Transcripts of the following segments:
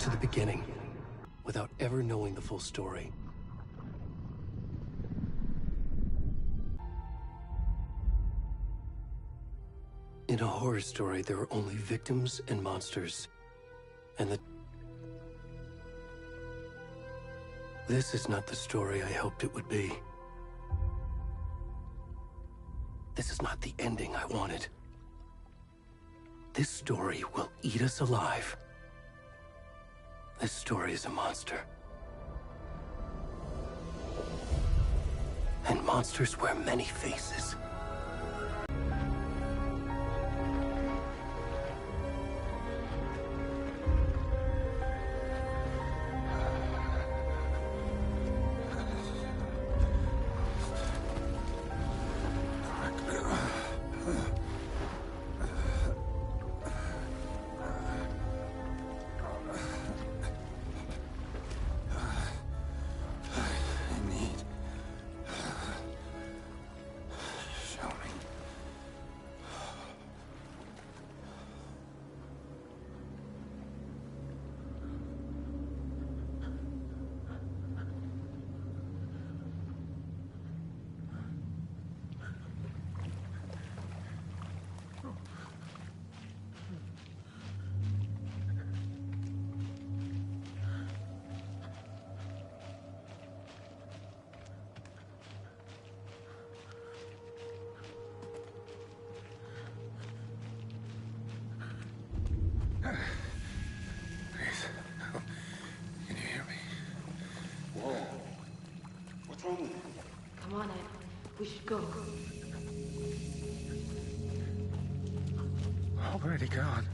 to the beginning without ever knowing the full story. In a horror story, there are only victims and monsters. And this is not the story I hoped it would be. This is not the ending I wanted. This story will eat us alive. This story is a monster. And monsters wear many faces. Come on, Ed. We should go. Already gone.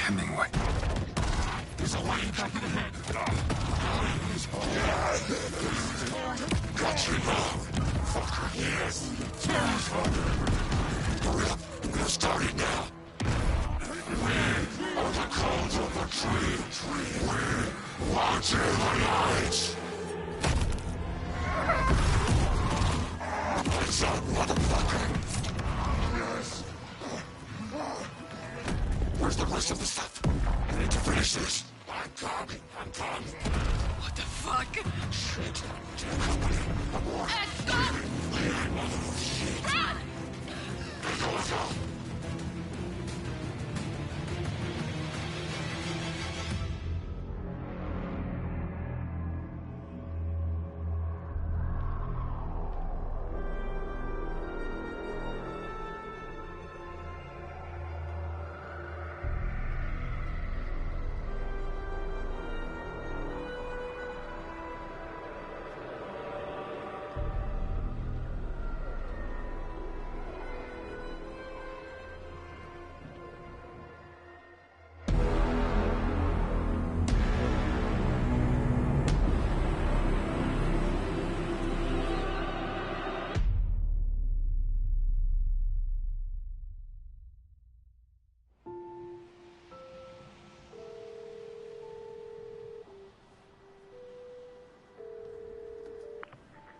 Hemingway. There's a light back in the head. Got you now. Fucker, yes. Hurry up. We're starting now. We are the cult of the tree. We watch in the lights. Lights out, motherfucker. Yes. Where's the rest of the stuff? I need to finish this. What the fuck? Shit. Stop! Run!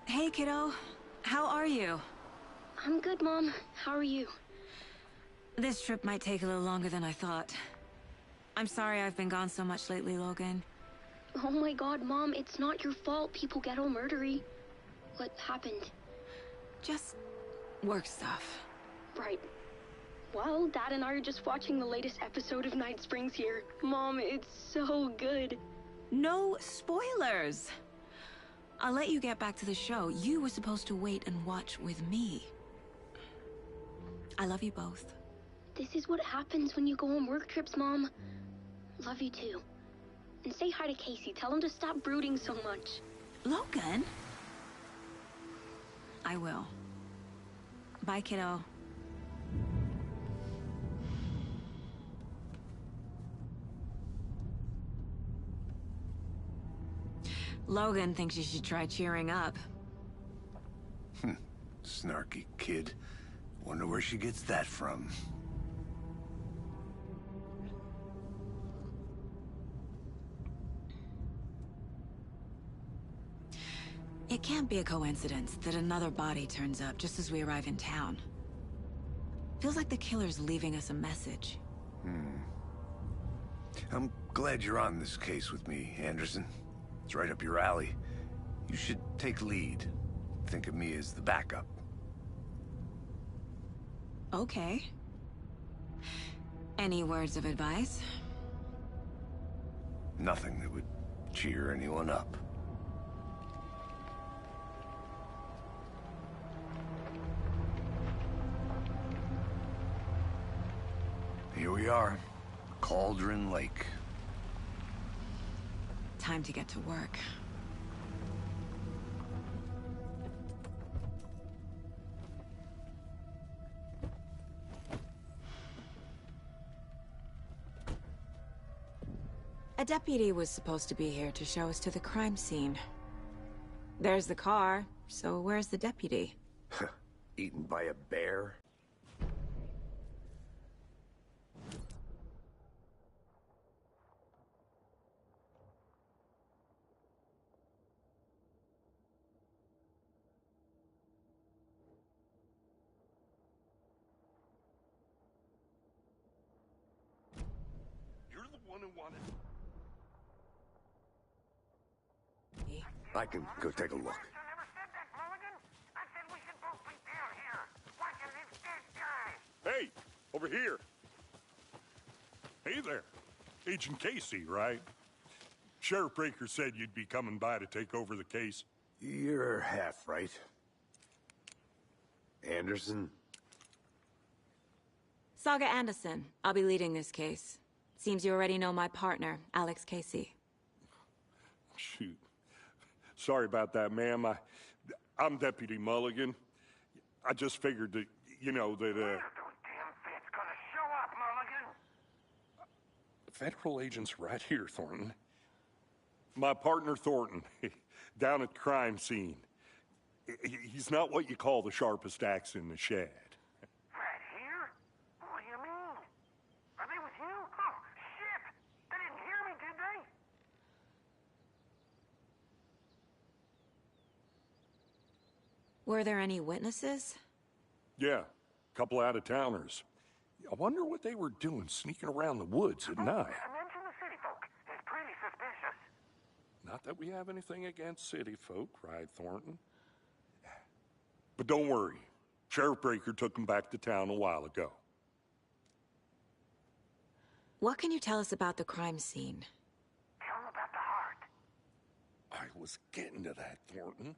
Hey, kiddo. How are you? I'm good, Mom. How are you? This trip might take a little longer than I thought. I'm sorry I've been gone so much lately, Logan. Oh my god, Mom, it's not your fault people get all murdery. What happened? Just work stuff. Right. Well, Dad and I are just watching the latest episode of Night Springs here. Mom, it's so good. No spoilers! I'll let you get back to the show. You were supposed to wait and watch with me. I love you both. This is what happens when you go on work trips, Mom. Love you too. And say hi to Casey. Tell him to stop brooding so much. Logan? I will. Bye, kiddo. Logan thinks you should try cheering up. Snarky kid. Wonder where she gets that from. It can't be a coincidence that another body turns up just as we arrive in town. Feels like the killer's leaving us a message. I'm glad you're on this case with me, Anderson. It's right up your alley. You should take lead. Think of me as the backup. Okay. Any words of advice? Nothing that would cheer anyone up. Here we are. Cauldron Lake. Time to get to work. A deputy was supposed to be here to show us to the crime scene. There's the car, so where's the deputy? Eaten by a bear? You're the one who wanted... I can go take a look. I never said that, Mulligan. I said we should both be down here, watching this dead guy. Hey, over here. Hey there. Agent Casey, right? Sheriff Breaker said you'd be coming by to take over the case. You're half right. Anderson? Saga Anderson. I'll be leading this case. Seems you already know my partner, Alex Casey. Shoot. Sorry about that, ma'am. I'm Deputy Mulligan. I just figured that, you know, that, Where's those damn feds gonna show up, Mulligan? Federal agents right here, Thornton. My partner, Thornton, down at the crime scene. He's not what you call the sharpest axe in the shed. Right here? What do you mean? Are they with you? Oh, shit! They didn't hear me, did they? Were there any witnesses? Yeah, a couple out-of-towners. I wonder what they were doing sneaking around the woods at night. I mentioned the city folk. It's pretty Not that we have anything against city folk, right, Thornton? But don't worry. Sheriff Breaker took them back to town a while ago. What can you tell us about the crime scene? Tell him about the heart. I was getting to that, Thornton.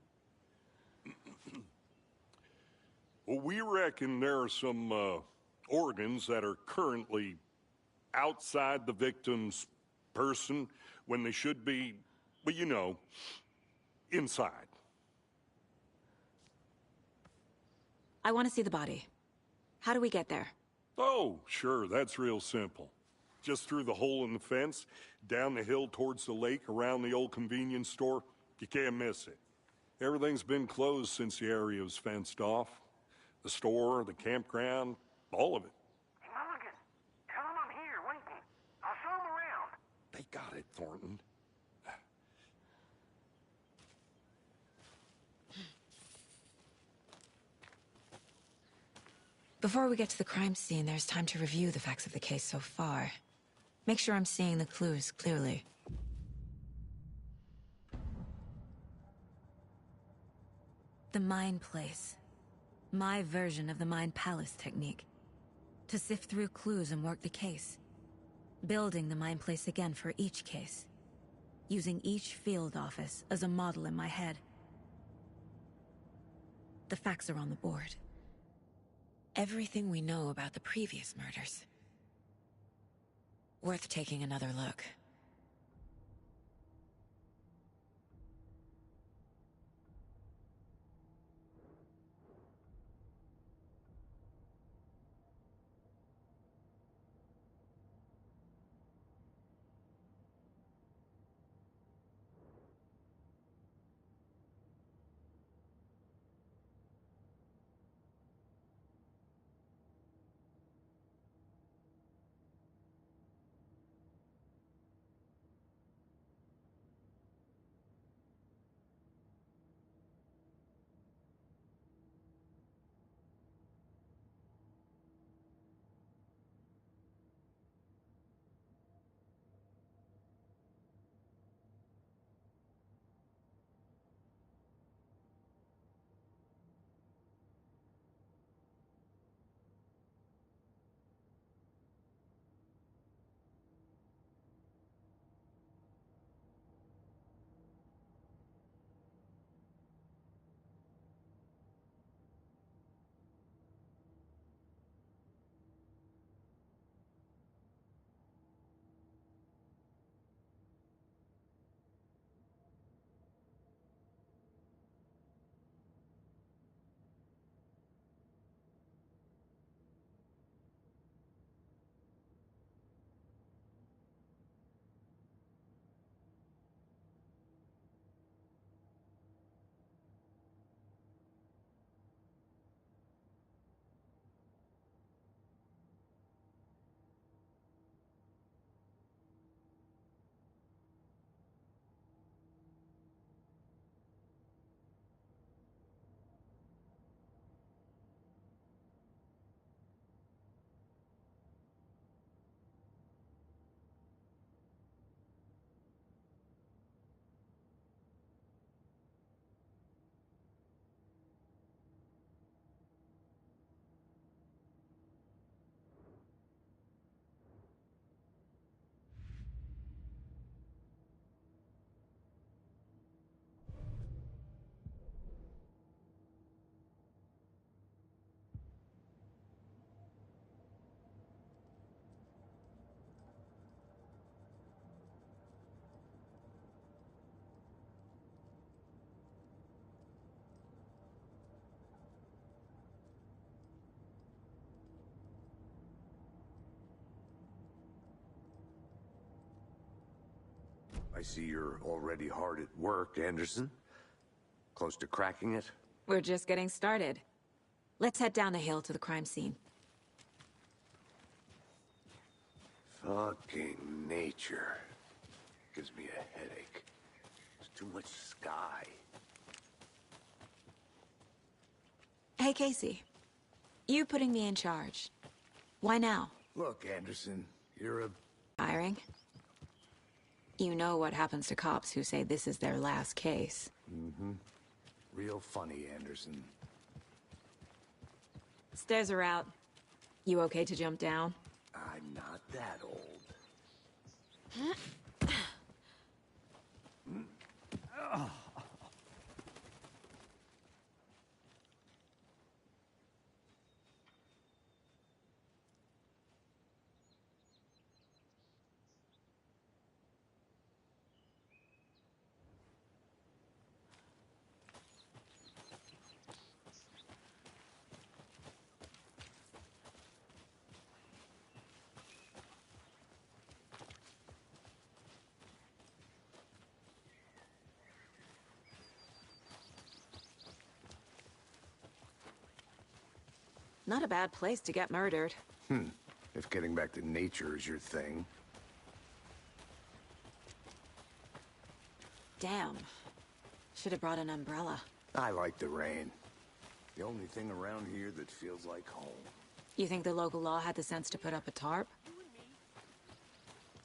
Well, we reckon there are some organs that are currently outside the victim's person when they should be, well, you know, inside. I want to see the body. How do we get there? Oh, sure, that's real simple. Just through the hole in the fence, down the hill towards the lake, around the old convenience store. You can't miss it. Everything's been closed since the area was fenced off. The store, the campground, all of it. Hey, Mulligan, tell him I'm here waiting. I'll show him around. They got it, Thornton. Before we get to the crime scene, there's time to review the facts of the case so far. Make sure I'm seeing the clues clearly. The Mind Place. My version of the Mind Palace technique. To sift through clues and work the case. Building the Mind Place again for each case. Using each field office as a model in my head. The facts are on the board. Everything we know about the previous murders. Worth taking another look. I see you're already hard at work, Anderson. Close to cracking it? We're just getting started. Let's head down the hill to the crime scene. Fucking nature. Gives me a headache. There's too much sky. Hey, Casey. You putting me in charge. Why now? Look, Anderson, you're a... Hiring? You know what happens to cops who say this is their last case. Mm-hmm. Real funny, Anderson. Stairs are out. You okay to jump down? I'm not that old. Not a bad place to get murdered. If getting back to nature is your thing. Damn. Should have brought an umbrella. I like the rain. The only thing around here that feels like home. You think the local law had the sense to put up a tarp? You and me.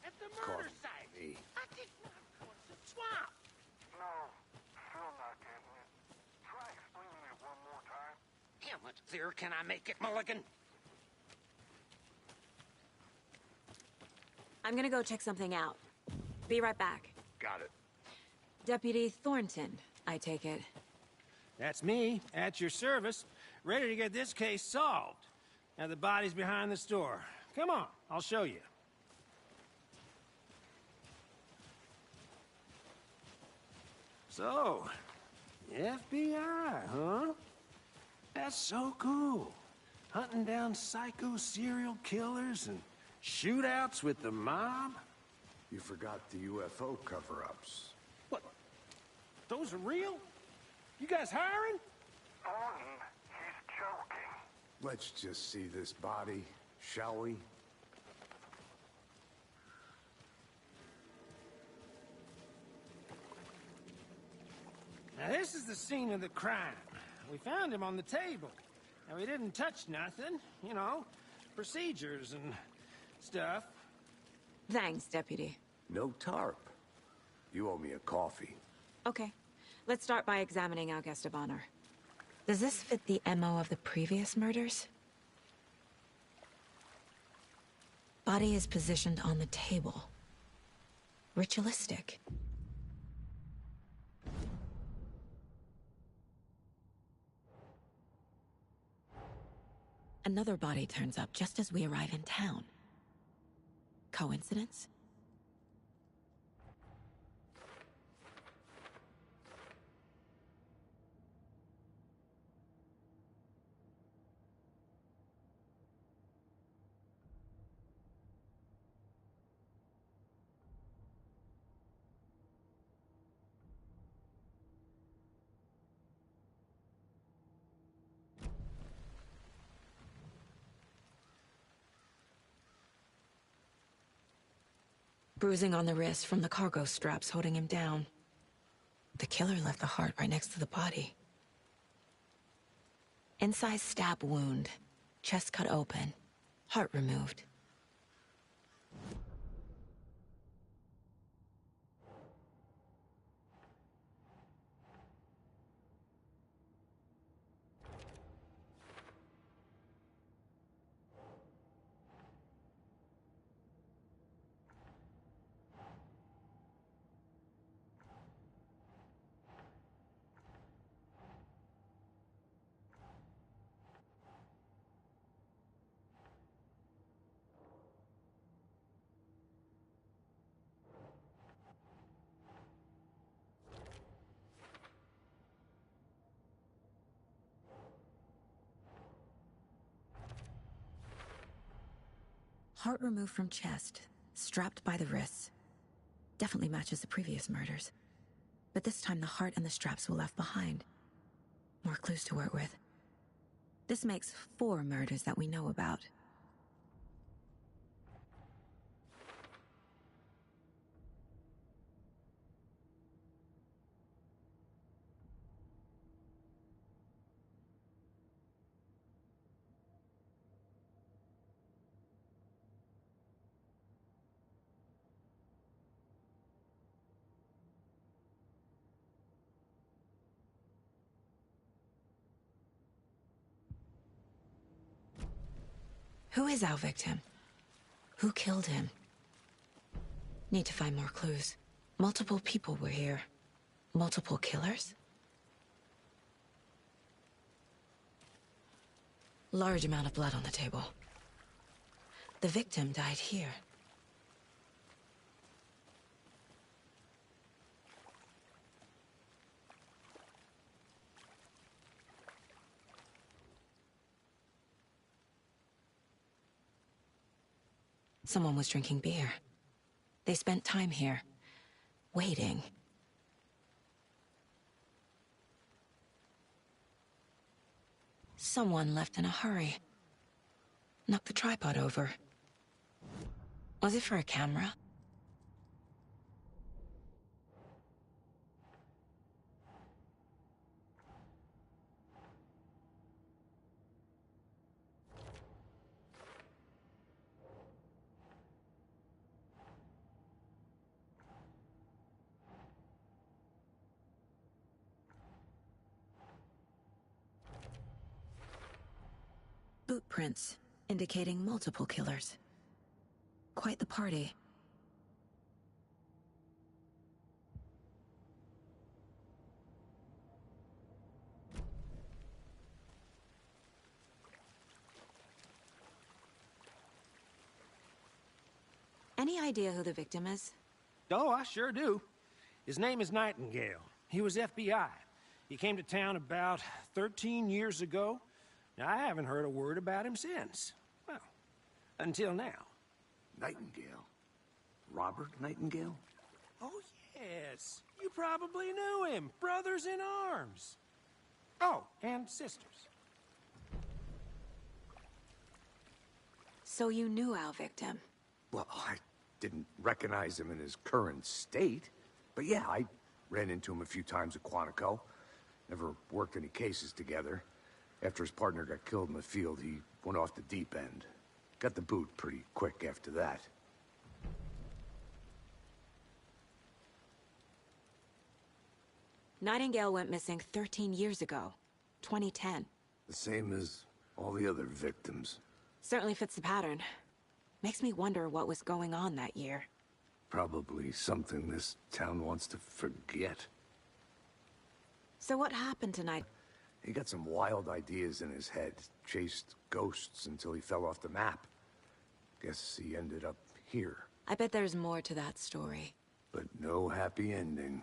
At the Call murder site. me. I did not go to the swamp. No, still not getting it. Try explaining it one more time. How much clearer can I make it, Mulligan? I'm gonna go check something out. Be right back. Got it. Deputy Thornton, I take it. That's me, at your service, ready to get this case solved. Now the body's behind the store. Come on, I'll show you. So, the FBI, huh? That's so cool. Hunting down psycho serial killers and shootouts with the mob? You forgot the UFO cover-ups. What? Those are real? You guys hiring? Thornton, he's joking. Let's just see this body, shall we? Now this is the scene of the crime. We found him on the table. Now we didn't touch nothing, you know, procedures and stuff. Thanks, Deputy. No tarp. You owe me a coffee. Okay. Let's start by examining our guest of honor. Does this fit the MO of the previous murders? Body is positioned on the table. Ritualistic. Another body turns up just as we arrive in town. Coincidence? Bruising on the wrist from the cargo straps holding him down. The killer left the heart right next to the body. Inside stab wound, chest cut open, heart removed. Heart removed from chest, strapped by the wrists. Definitely matches the previous murders. But this time the heart and the straps were left behind. More clues to work with. This makes 4 murders that we know about. Who is our victim? Who killed him? Need to find more clues. Multiple people were here. Multiple killers? Large amount of blood on the table. The victim died here. Someone was drinking beer. They spent time here, waiting. Someone left in a hurry. Knocked the tripod over. Was it for a camera? Boot prints, indicating multiple killers. Quite the party. Any idea who the victim is? Oh, I sure do. His name is Nightingale. He was FBI. He came to town about 13 years ago. Now, I haven't heard a word about him since. Well, until now. Nightingale? Robert Nightingale? Oh, yes. You probably knew him. Brothers in arms. Oh, and sisters. So you knew our victim? Well, I didn't recognize him in his current state. But yeah, I ran into him a few times at Quantico. Never worked any cases together. After his partner got killed in the field, he went off the deep end. Got the boot pretty quick after that. Nightingale went missing 13 years ago. 2010. The same as all the other victims. Certainly fits the pattern. Makes me wonder what was going on that year. Probably something this town wants to forget. So what happened tonight? He got some wild ideas in his head. Chased ghosts until he fell off the map. Guess he ended up here. I bet there's more to that story. But no happy ending.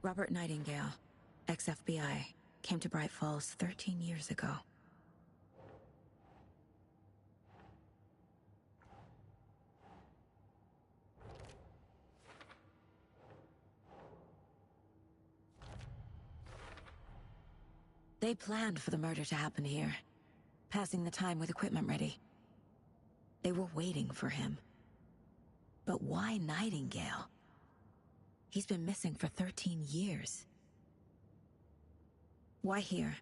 Robert Nightingale, ex-FBI, came to Bright Falls 13 years ago. They planned for the murder to happen here, passing the time with equipment ready. They were waiting for him. But why Nightingale? He's been missing for 13 years. Why here?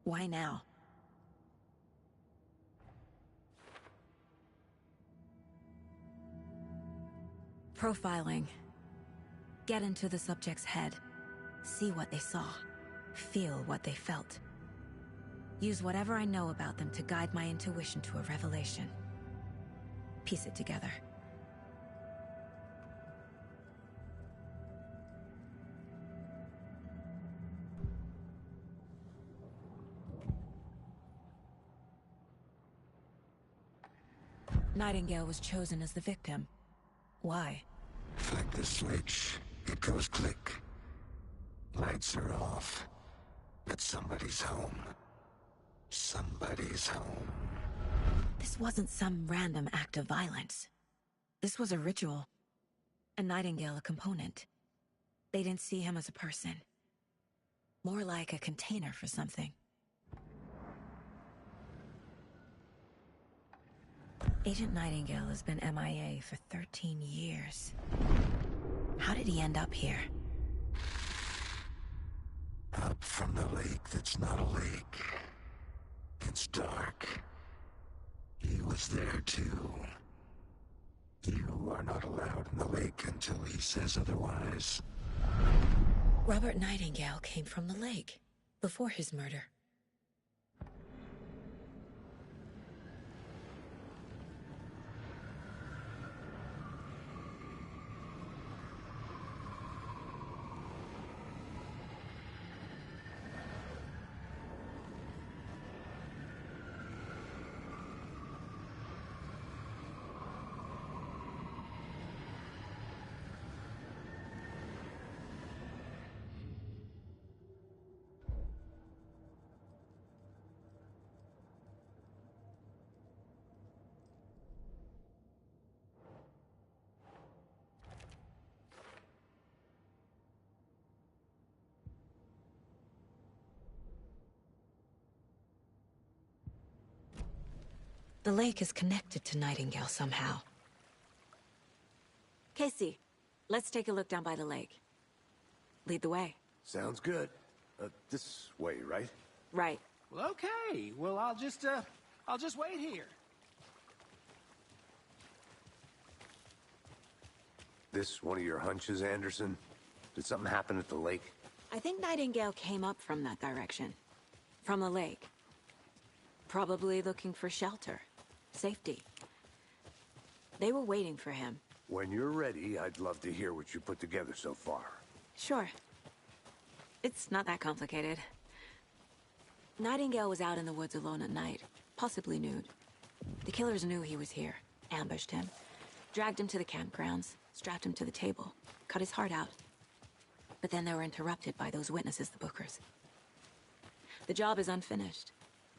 Why now? Profiling. Get into the subject's head. See what they saw. Feel what they felt. Use whatever I know about them to guide my intuition to a revelation. Piece it together. Nightingale was chosen as the victim. Why? Flick the switch, it goes click. Lights are off. But somebody's home. Somebody's home. This wasn't some random act of violence. This was a ritual. And Nightingale a component. They didn't see him as a person. More like a container for something. Agent Nightingale has been MIA for 13 years. How did he end up here? How up from the lake that's not a lake. It's dark. He was there too. You are not allowed in the lake until he says otherwise. Robert Nightingale came from the lake, before his murder. The lake is connected to Nightingale somehow. Casey, let's take a look down by the lake. Lead the way. Sounds good. This way, right? Right. Well, okay. Well, I'll just wait here. This one of your hunches, Anderson? Did something happen at the lake? I think Nightingale came up from that direction. From the lake. Probably looking for shelter. Safety. They were waiting for him. When you're ready, I'd love to hear what you put together so far. Sure. It's not that complicated. Nightingale was out in the woods alone at night, possibly nude. The killers knew he was here, ambushed him, dragged him to the campgrounds, strapped him to the table, cut his heart out. But then they were interrupted by those witnesses, the Bookers. The job is unfinished.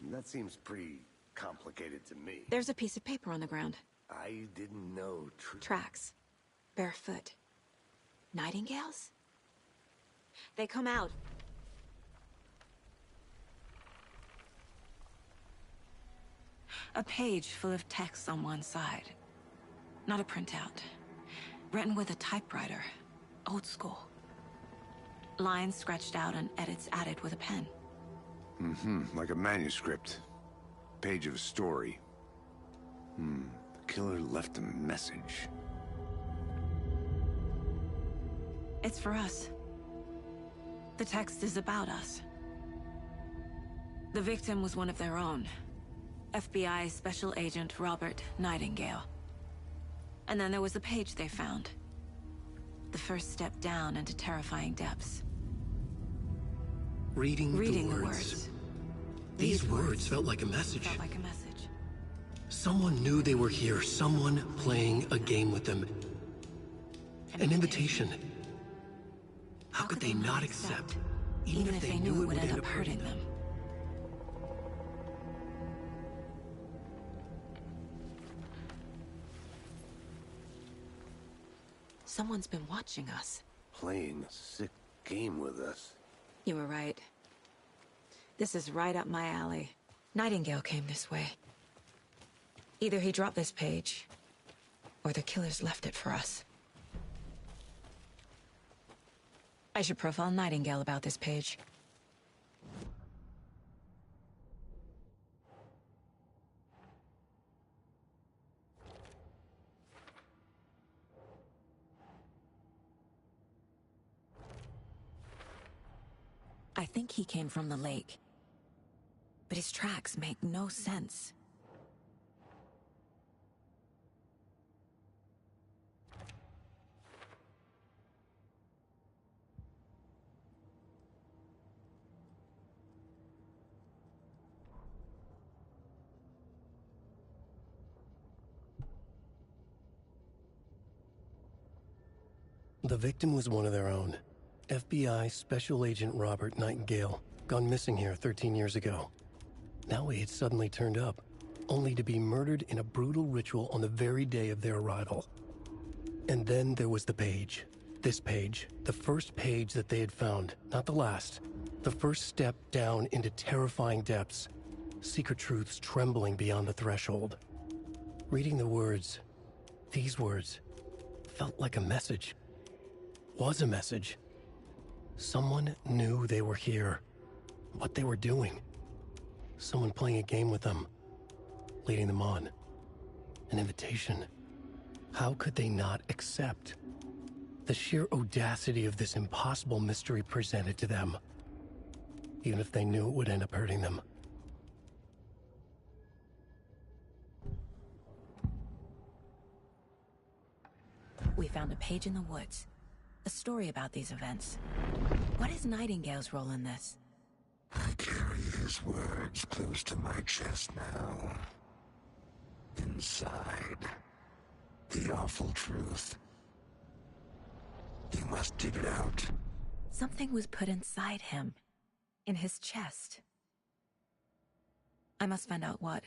That seems pretty complicated to me. There's a piece of paper on the ground. I didn't know. Tracks. Barefoot. Nightingales? They come out. A page full of text on one side. Not a printout. Written with a typewriter. Old school. Lines scratched out and edits added with a pen. Like a manuscript. Page of a story. The killer left a message. It's for us. The text is about us. The victim was one of their own. FBI Special Agent Robert Nightingale. And then there was the page they found. The first step down into terrifying depths. Reading the words. These words felt like a message. Felt like a message. Someone knew they were here, someone playing a game with them. An invitation. How could they not accept, even if they knew it would end up hurting them? Someone's been watching us. Playing a sick game with us. You were right. This is right up my alley. Nightingale came this way. Either he dropped this page, or the killers left it for us. I should profile Nightingale about this page. I think he came from the lake. But his tracks make no sense. The victim was one of their own. FBI Special Agent Robert Nightingale, gone missing here 13 years ago. Now he had suddenly turned up, only to be murdered in a brutal ritual on the very day of their arrival. And then there was the page. This page, the first page that they had found, not the last. The first step down into terrifying depths. Secret truths trembling beyond the threshold. Reading the words, these words, felt like a message. Was a message. Someone knew they were here. What they were doing. Someone playing a game with them. Leading them on. An invitation. How could they not accept? The sheer audacity of this impossible mystery presented to them. Even if they knew it would end up hurting them. We found a page in the woods. A story about these events. What is Nightingale's role in this? I carry his words close to my chest now. Inside, the awful truth. You must dig it out. Something was put inside him. In his chest. I must find out what.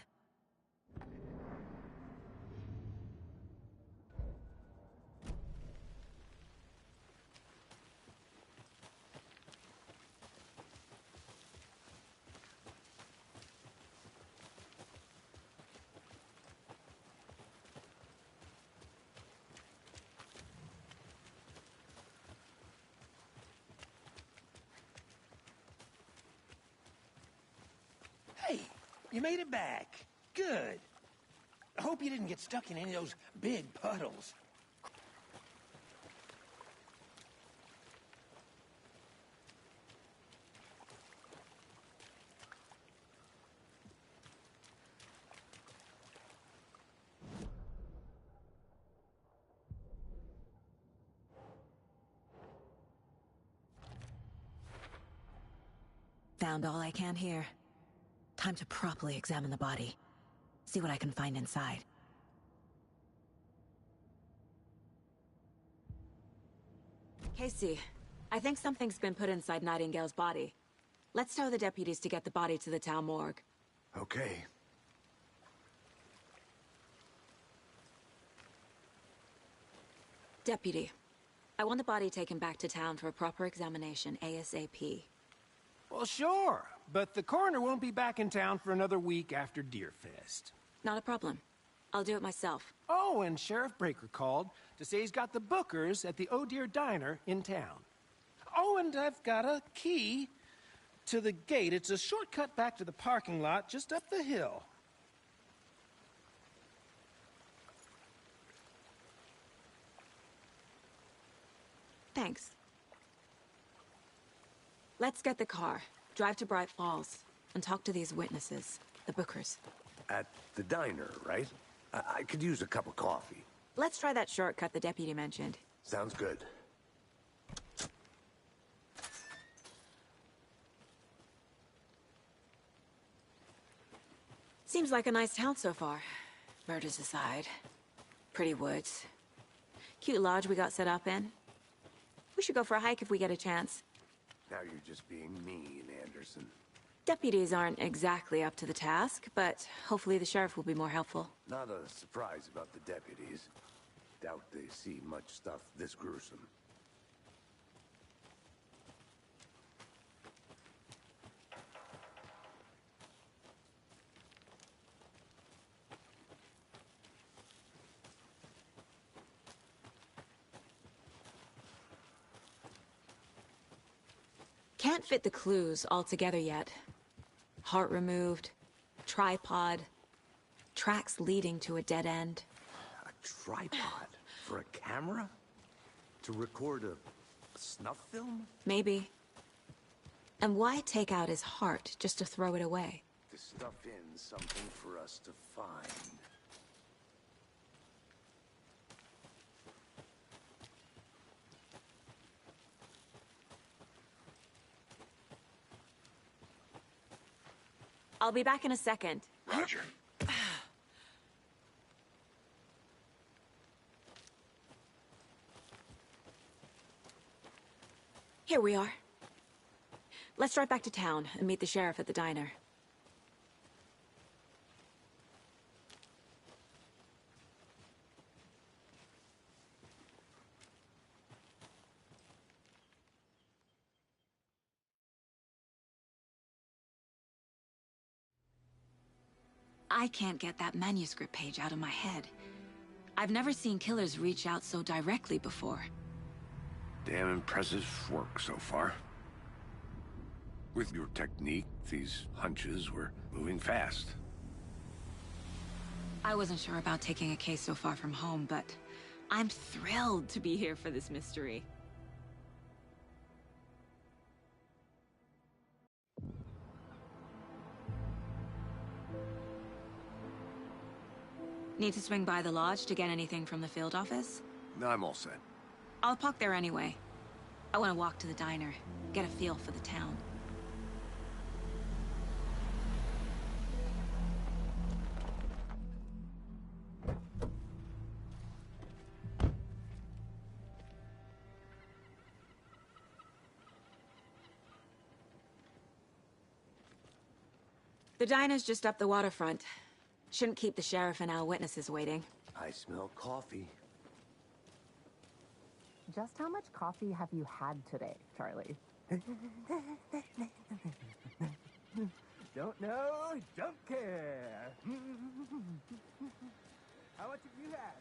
Hey, you made it back. Good. I hope you didn't get stuck in any of those big puddles. Found all I can here. Time to properly examine the body. See what I can find inside. Casey, I think something's been put inside Nightingale's body. Let's tell the deputies to get the body to the town morgue. Okay. Deputy, I want the body taken back to town for a proper examination ASAP. Well, sure, but the coroner won't be back in town for another week after Deerfest. Not a problem. I'll do it myself. Oh, and Sheriff Breaker called to say he's got the bookers at the Oh Dear Diner in town. Oh, and I've got a key to the gate. It's a shortcut back to the parking lot just up the hill. Thanks. Let's get the car, drive to Bright Falls, and talk to these witnesses, the bookers. At the diner, right? I could use a cup of coffee. Let's try that shortcut the deputy mentioned. Sounds good. Seems like a nice town so far. Murders aside. Pretty woods. Cute lodge we got set up in. We should go for a hike if we get a chance. Now you're just being mean, Anderson. Deputies aren't exactly up to the task, but hopefully the sheriff will be more helpful. Not a surprise about the deputies. Doubt they see much stuff this gruesome. Can't fit the clues all together yet. Heart removed, tripod, tracks leading to a dead end. A tripod? For a camera? To record a snuff film? Maybe. And why take out his heart just to throw it away? To stuff in something for us to find. I'll be back in a second. Roger. Here we are. Let's drive back to town and meet the sheriff at the diner. I can't get that manuscript page out of my head. I've never seen killers reach out so directly before. Damn impressive work so far. With your technique, these hunches were moving fast. I wasn't sure about taking a case so far from home, but I'm thrilled to be here for this mystery. Need to swing by the lodge to get anything from the field office? No, I'm all set. I'll park there anyway. I want to walk to the diner, get a feel for the town. The diner's just up the waterfront. Shouldn't keep the sheriff and our witnesses waiting. I smell coffee. Just how much coffee have you had today, Charlie? Don't know, don't care. How much have you had?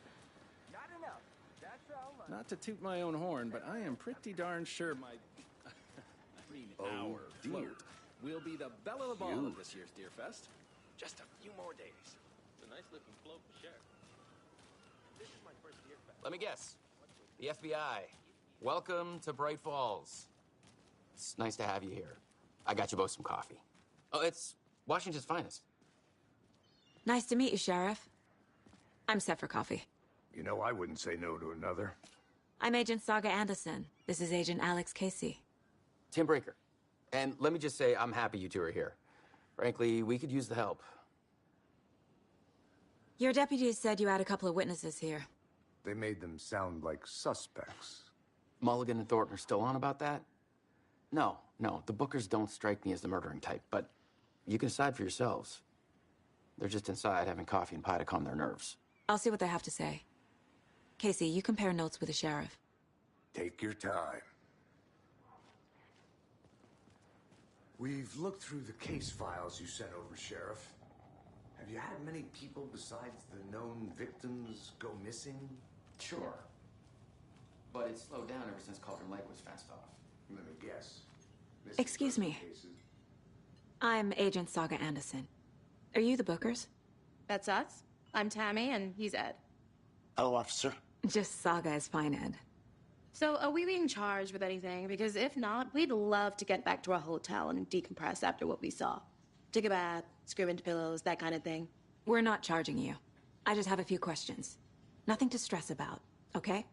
Not enough. That's all. Not to toot my own horn, but I am pretty darn sure my our float will be the belle of the ball of this year's Deer Fest. Just a few more days. It's a nice looking float to share. This is my first Deer Fest. Let me guess. The FBI. Welcome to Bright Falls. It's nice to have you here. I got you both some coffee. Oh, it's Washington's finest. Nice to meet you, Sheriff. I'm set for coffee. You know, I wouldn't say no to another. I'm Agent Saga Anderson. This is Agent Alex Casey. Tim Breaker. And let me just say, I'm happy you two are here. Frankly, we could use the help. Your deputies said you had a couple of witnesses here. They made them sound like suspects. Mulligan and Thornton are still on about that? No, the Bookers don't strike me as the murdering type, but you can decide for yourselves. They're just inside having coffee and pie to calm their nerves. I'll see what they have to say. Casey, you compare notes with the sheriff. Take your time. We've looked through the case files you sent over, Sheriff. Have you had many people besides the known victims go missing? Sure. But it's slowed down ever since Cauldron Lake was fenced off. Let me guess. Excuse me. I'm Agent Saga Anderson. Are you the Bookers? That's us. I'm Tammy, and he's Ed. Hello, officer. Just Saga is fine, Ed. So, are we being charged with anything? Because if not, we'd love to get back to our hotel and decompress after what we saw. Take a bath, scream into pillows, that kind of thing. We're not charging you. I just have a few questions. Nothing to stress about, okay?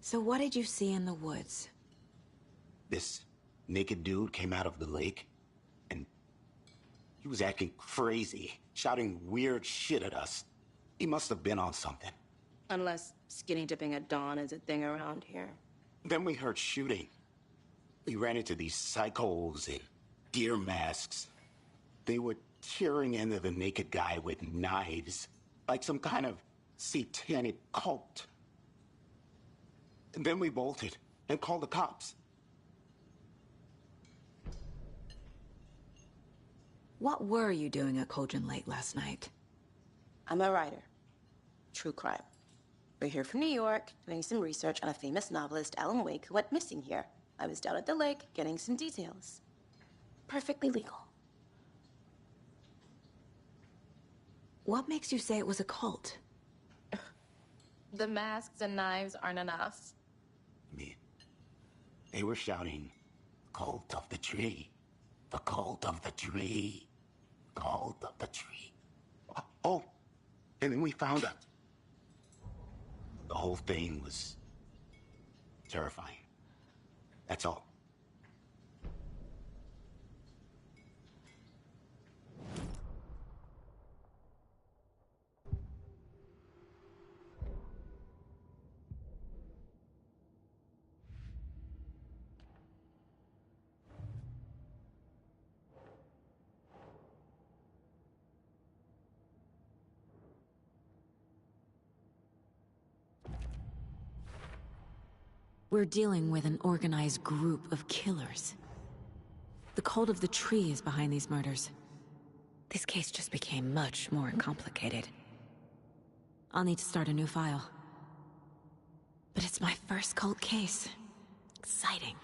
So what did you see in the woods? This naked dude came out of the lake, and he was acting crazy, shouting weird shit at us. He must have been on something. Unless skinny dipping at dawn is a thing around here. Then we heard shooting. We ran into these psychos in deer masks. They were tearing into the naked guy with knives, like some kind of satanic cult. And then we bolted and called the cops. What were you doing at Cauldron Lake last night? I'm a writer. True crime. We're here from New York, doing some research on a famous novelist, Alan Wake, who went missing here. I was down at the lake, getting some details. Perfectly legal. What makes you say it was a cult? The masks and knives aren't enough. I mean, they were shouting, "Cult of the tree, the cult of the tree, cult of the tree." Oh, and then we found out. The whole thing was terrifying. That's all. We're dealing with an organized group of killers. The cult of the tree is behind these murders. This case just became much more complicated. I'll need to start a new file. But it's my first cult case. exciting.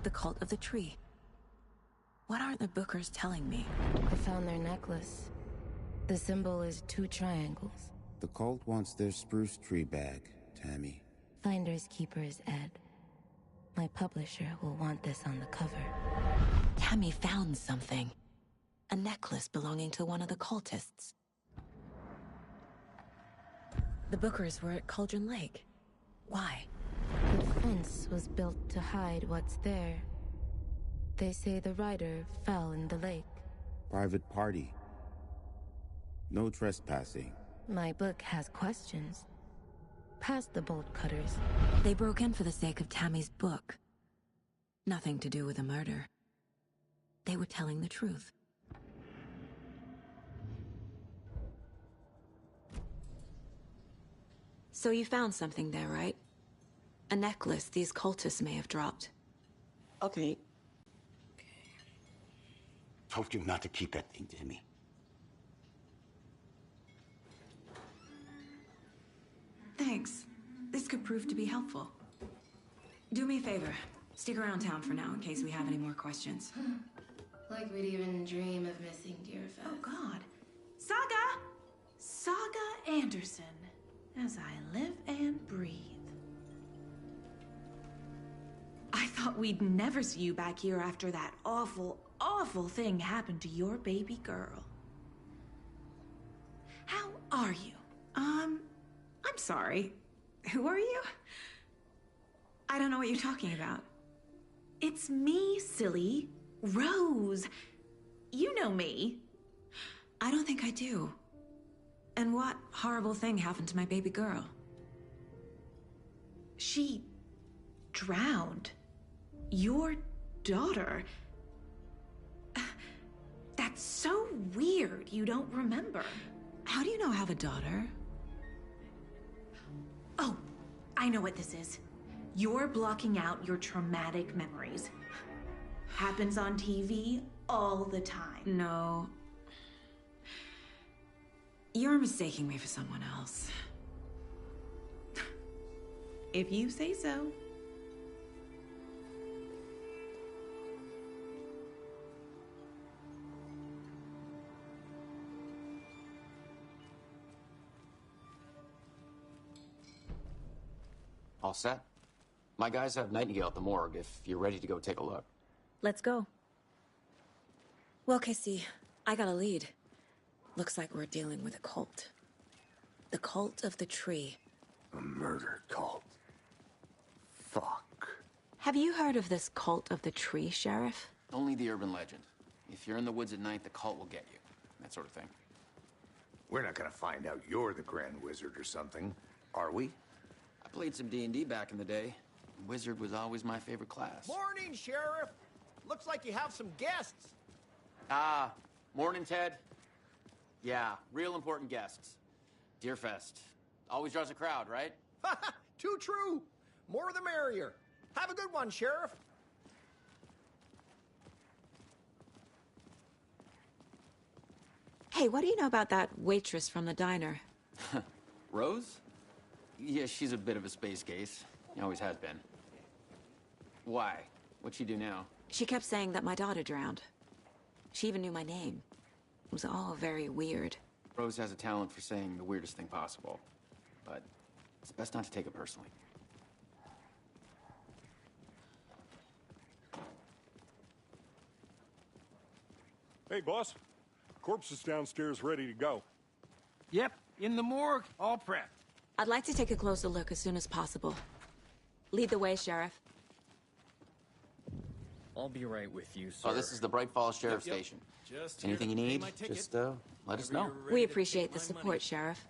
The cult of the tree. What aren't the Bookers telling me? I found their necklace. The symbol is 2 triangles. The cult wants their spruce tree back, Tammy. Finders keepers, Ed. My publisher will want this on the cover. Tammy found something. A necklace belonging to one of the cultists. The Bookers were at Cauldron Lake. Why? The fence was built to hide what's there. They say the rider fell in the lake. Private party. No trespassing. My book has questions. Past the bolt cutters. They broke in for the sake of Tammy's book. Nothing to do with a murder. They were telling the truth. So you found something there, right? A necklace these cultists may have dropped. Okay. Told you not to keep that thing, Tammy. Thanks. This could prove to be helpful. Do me a favor. Stick around town for now in case we have any more questions. Like we'd even dream of missing Deerfest. Oh, God. Saga! Saga Anderson. As I live and breathe. I thought we'd never see you back here after that awful, awful thing happened to your baby girl. How are you? I'm sorry. Who are you? I don't know what you're talking about. It's me, silly. Rose. You know me. I don't think I do. And what horrible thing happened to my baby girl? She drowned. Your daughter. That's so weird you don't remember. How do you know I have a daughter? Oh, I know what this is. You're blocking out your traumatic memories. Happens on TV all the time. No. You're mistaking me for someone else. If you say so. All set? My guys have Nightingale at the morgue if you're ready to go take a look. Let's go. Well, Casey, I got a lead. Looks like we're dealing with a cult. The cult of the tree. A murder cult. Fuck. Have you heard of this cult of the tree, Sheriff? Only the urban legend. If you're in the woods at night, the cult will get you. That sort of thing. We're not gonna find out you're the Grand Wizard or something, are we? I played some D&D back in the day. Wizard was always my favorite class. Morning, Sheriff. Looks like you have some guests. Ah, morning, Ted. Yeah, real important guests. Deerfest. Always draws a crowd, right? Too true. More the merrier. Have a good one, Sheriff. Hey, what do you know about that waitress from the diner? Rose? Yeah, she's a bit of a space case. Always has been. Why? What'd she do now? She kept saying that my daughter drowned. She even knew my name. It was all very weird. Rose has a talent for saying the weirdest thing possible. But it's best not to take it personally. Hey, boss. Corpse is downstairs ready to go. Yep, in the morgue, all prepped. I'd like to take a closer look as soon as possible. Lead the way, Sheriff. I'll be right with you, sir. Oh, this is the Bright Falls Sheriff Station. Just anything you here to pay need, my ticket. just let us know. We appreciate the support, Sheriff.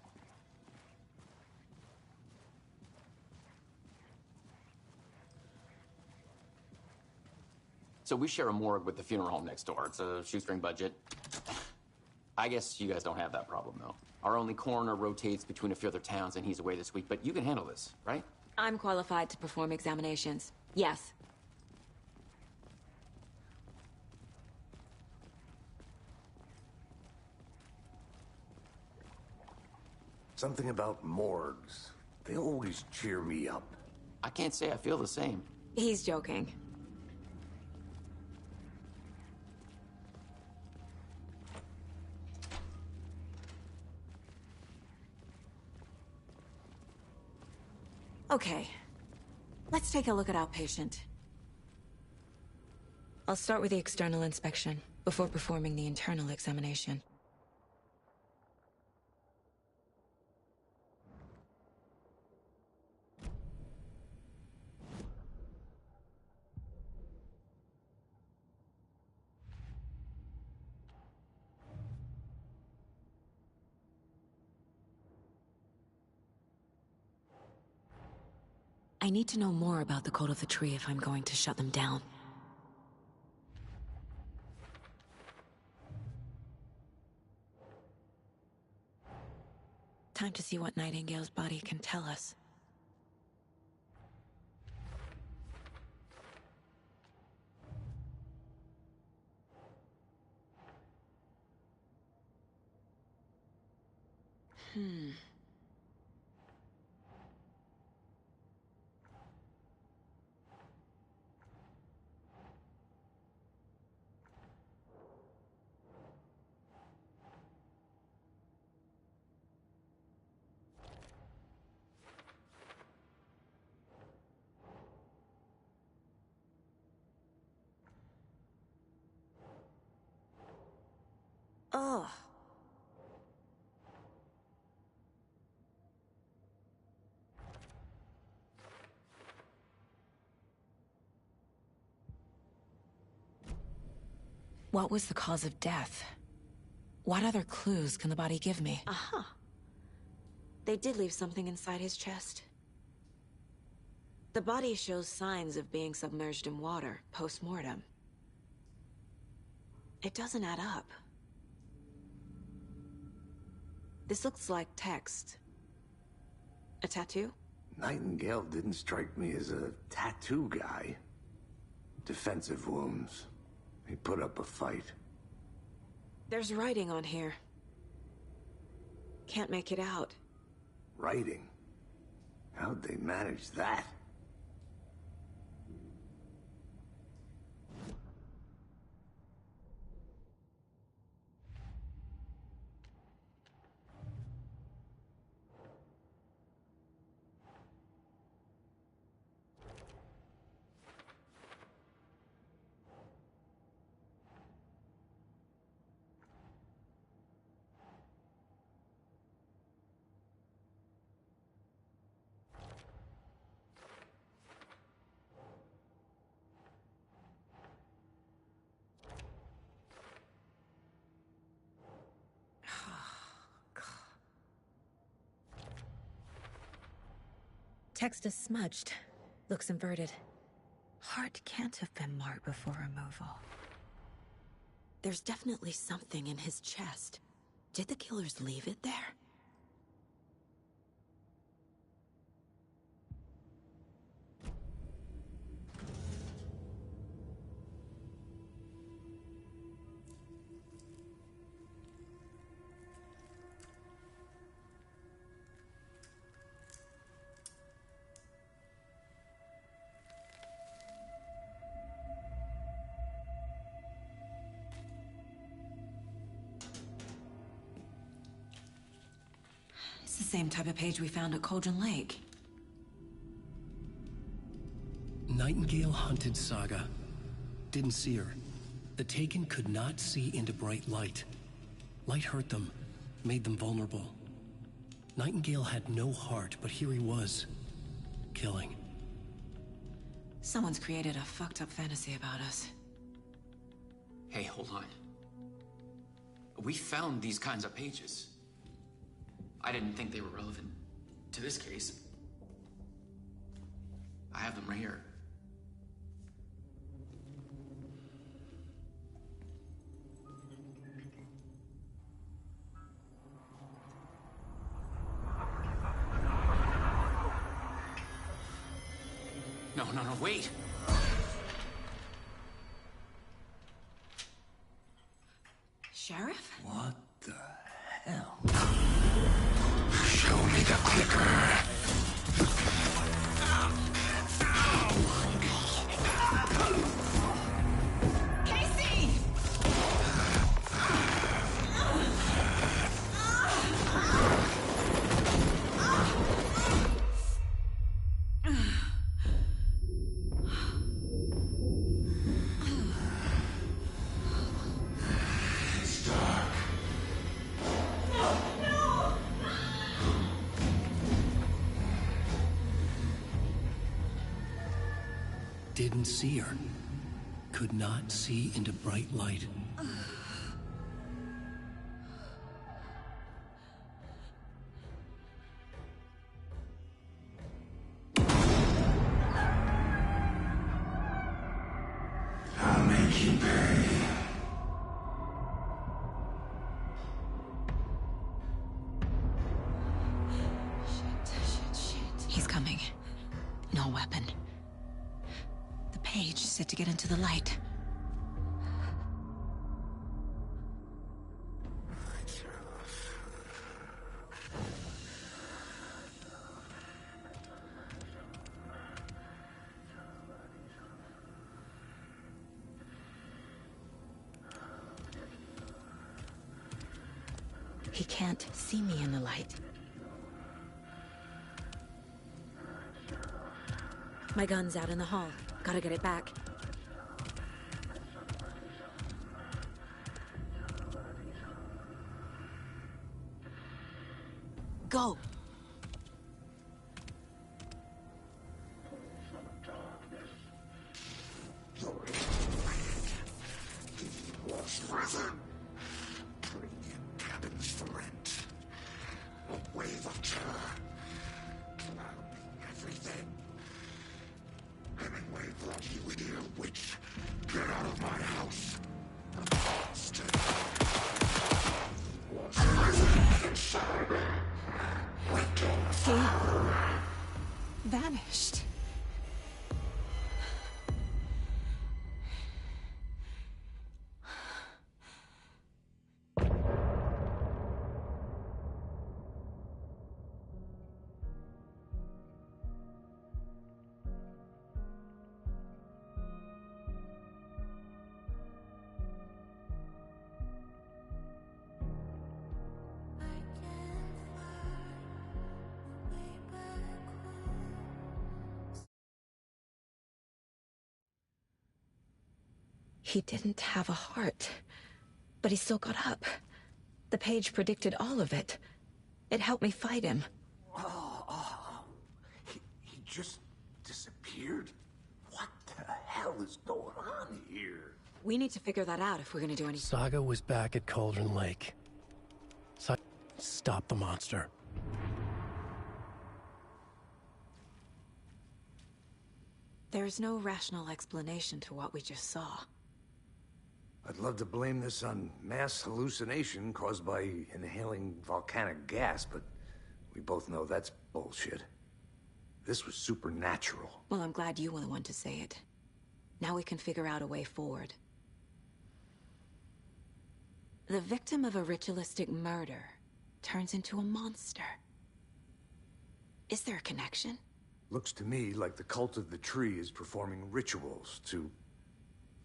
So we share a morgue with the funeral home next door. It's a shoestring budget. I guess you guys don't have that problem, though. Our only coroner rotates between a few other towns, and he's away this week. But you can handle this, right? I'm qualified to perform examinations. Yes. Something about morgues. They always cheer me up. I can't say I feel the same. He's joking. Okay. Let's take a look at our patient. I'll start with the external inspection before performing the internal examination. I need to know more about the code of the tree if I'm going to shut them down. Time to see what Nightingale's body can tell us. Ugh. What was the cause of death? What other clues can the body give me? Aha. They did leave something inside his chest. The body shows signs of being submerged in water post-mortem. It doesn't add up. This looks like text. A tattoo? Nightingale didn't strike me as a tattoo guy. Defensive wounds. He put up a fight. There's writing on here. Can't make it out. Writing? How'd they manage that? Text is smudged. Looks inverted. Heart can't have been marked before removal. There's definitely something in his chest. Did the killers leave it there? It's the same type of page we found at Cauldron Lake. Nightingale hunted Saga. Didn't see her. The Taken could not see into bright light. Light hurt them, made them vulnerable. Nightingale had no heart, but here he was, killing. Someone's created a fucked up fantasy about us. Hey, hold on. We found these kinds of pages. I didn't think they were relevant to this case. I have them right here. No, wait! Sheriff? What the hell? Show me the clicker. Casey! Didn't see her. Could not see into bright light. I'll make you pay. Shit. He's coming. No weapon. The page said to get into the light. He can't see me in the light. My gun's out in the hall. Gotta get it back. Go! Was risen. Premium cabins for rent. A wave of terror. Clouding everything. Hemingway brought you in here, witch. Get out of my house. The monster was risen inside. He vanished. He didn't have a heart, but he still got up. The page predicted all of it. It helped me fight him. He just disappeared? What the hell is going on here? We need to figure that out if we're gonna do anything. Saga was back at Cauldron Lake. Stop the monster. There's no rational explanation to what we just saw. I'd love to blame this on mass hallucination caused by inhaling volcanic gas, but we both know that's bullshit. This was supernatural. Well, I'm glad you were the one to say it. Now we can figure out a way forward. The victim of a ritualistic murder turns into a monster. Is there a connection? Looks to me like the cult of the tree is performing rituals to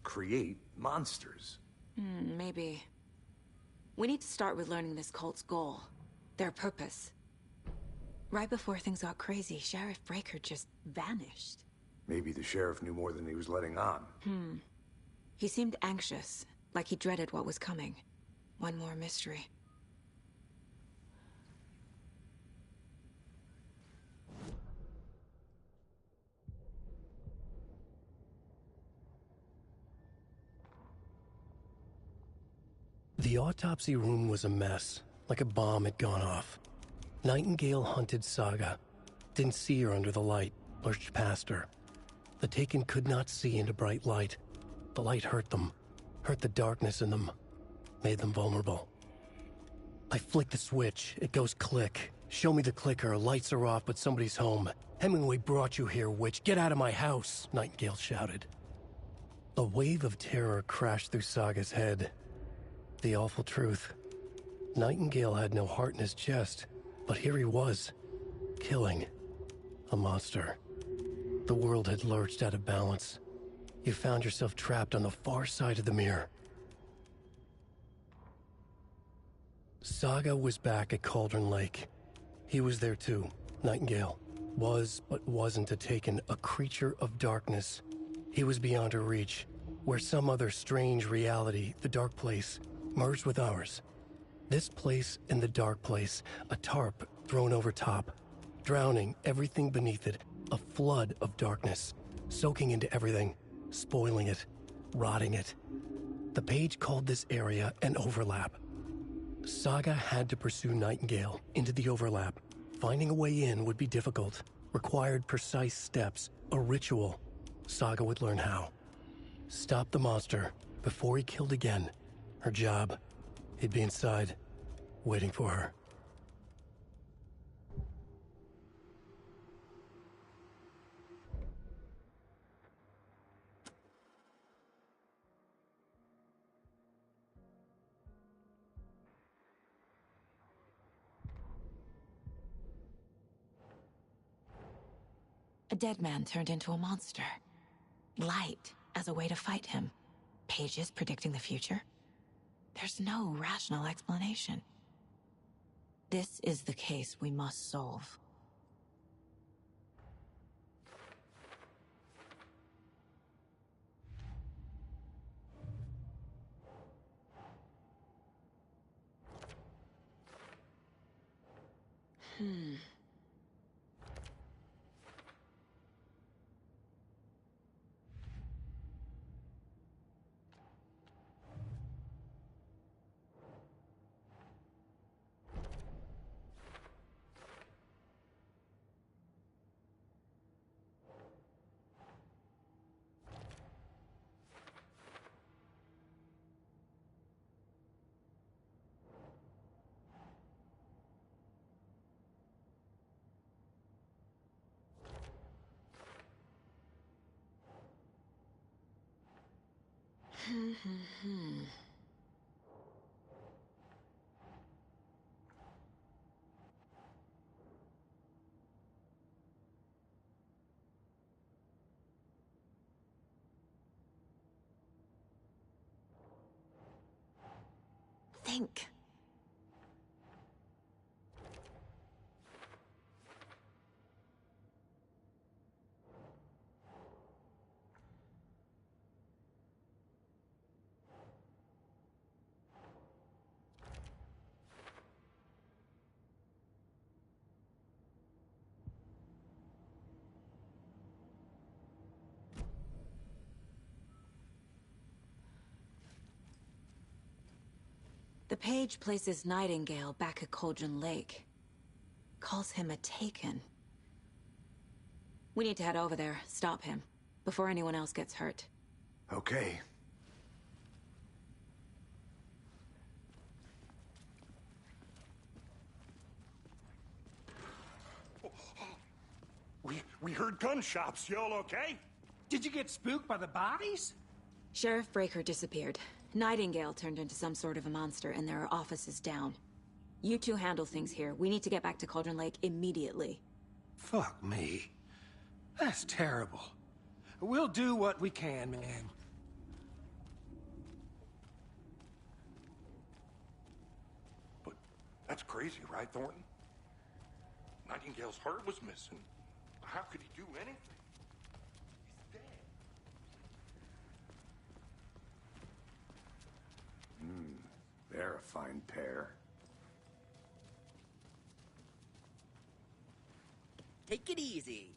create monsters. Maybe. We need to start with learning this cult's goal. Their purpose. Right before things got crazy, Sheriff Breaker just vanished. Maybe the sheriff knew more than he was letting on. He seemed anxious, like he dreaded what was coming. One more mystery. The The autopsy room was a mess, like a bomb had gone off. Nightingale hunted Saga. Didn't see her under the light, lurched past her. The Taken could not see into bright light. The light hurt them, hurt the darkness in them, made them vulnerable. I flick the switch, it goes click. Show me the clicker, lights are off, but somebody's home. Hemingway brought you here, witch. Get out of my house, Nightingale shouted. A wave of terror crashed through Saga's head. The awful truth. Nightingale had no heart in his chest, but here he was, killing a monster. The world had lurched out of balance. You found yourself trapped on the far side of the mirror. Saga was back at Cauldron Lake. He was there too, Nightingale. Was, but wasn't a Taken, a creature of darkness. He was beyond her reach, where some other strange reality, the dark place, merged with ours. This place and the dark place, a tarp thrown over top, drowning everything beneath it, a flood of darkness, soaking into everything, spoiling it, rotting it. The page called this area an overlap. Saga had to pursue Nightingale into the overlap. Finding a way in would be difficult, required precise steps, a ritual. Saga would learn how. Stop the monster before he killed again. Her job. He'd be inside, waiting for her. A dead man turned into a monster. Light as a way to fight him. Pages predicting the future. There's no rational explanation. This is the case we must solve. Think. The page places Nightingale back at Cauldron Lake. Calls him a Taken. We need to head over there, stop him, before anyone else gets hurt. Okay. We heard gunshots. Y'all okay? Did you get spooked by the bodies? Sheriff Breaker disappeared. Nightingale turned into some sort of a monster, and there are offices down. You two handle things here. We need to get back to Cauldron Lake immediately. Fuck me. That's terrible. We'll do what we can, man. But that's crazy, right, Thornton? Nightingale's heart was missing. How could he do anything? He's dead. They're a fine pair. Take it easy.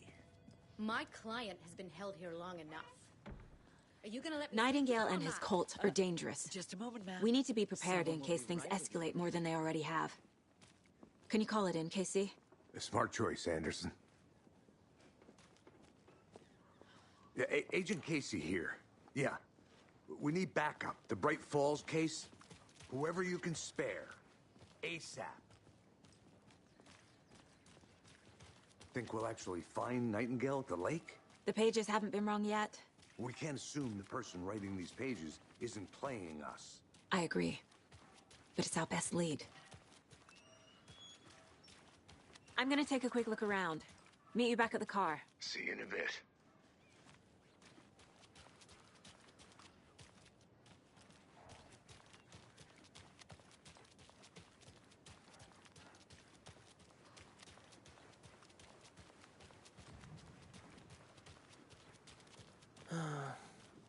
My client has been held here long enough. Are you gonna let me Nightingale and his cult are dangerous. Just a moment, ma'am. We need to be prepared in Someone will case be things right with you. escalate more than they already have. Can you call it in, Casey? A smart choice, Anderson. Yeah, Agent Casey here. Yeah. We need backup. The Bright Falls case. Whoever you can spare. ASAP. Think we'll actually find Nightingale at the lake? The pages haven't been wrong yet. We can't assume the person writing these pages isn't playing us. I agree. But it's our best lead. I'm gonna take a quick look around. Meet you back at the car. See you in a bit.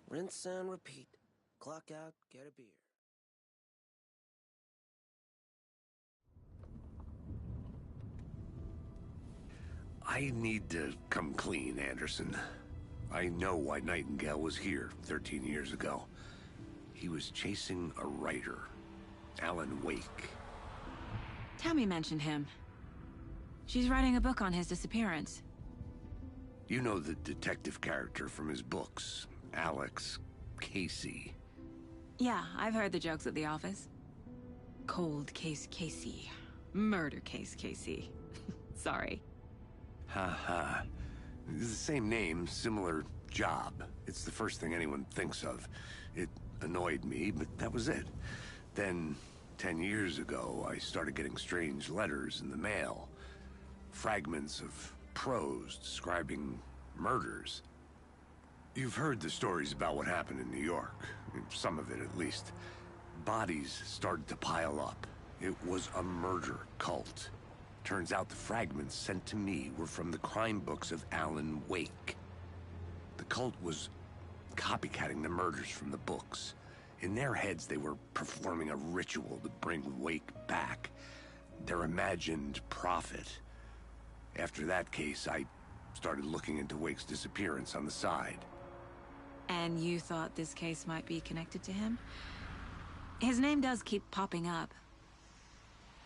Rinse and repeat. Clock out, get a beer. I need to come clean, Anderson. I know why Nightingale was here 13 years ago. He was chasing a writer, Alan Wake. Tammy mentioned him. She's writing a book on his disappearance. You know the detective character from his books, Alex Casey. Yeah, I've heard the jokes at the office. Cold case Casey. Murder case Casey. Sorry. Ha ha. It's the same name, similar job. It's the first thing anyone thinks of. It annoyed me, but that was it. Then, 10 years ago, I started getting strange letters in the mail. Fragments of prose describing murders. You've heard the stories about what happened in New York. Some of it, at least. Bodies started to pile up. It was a murder cult. Turns out the fragments sent to me were from the crime books of Alan Wake. The cult was copycatting the murders from the books. In their heads, they were performing a ritual to bring Wake back. Their imagined prophet. After that case, I started looking into Wake's disappearance on the side. And you thought this case might be connected to him? His name does keep popping up.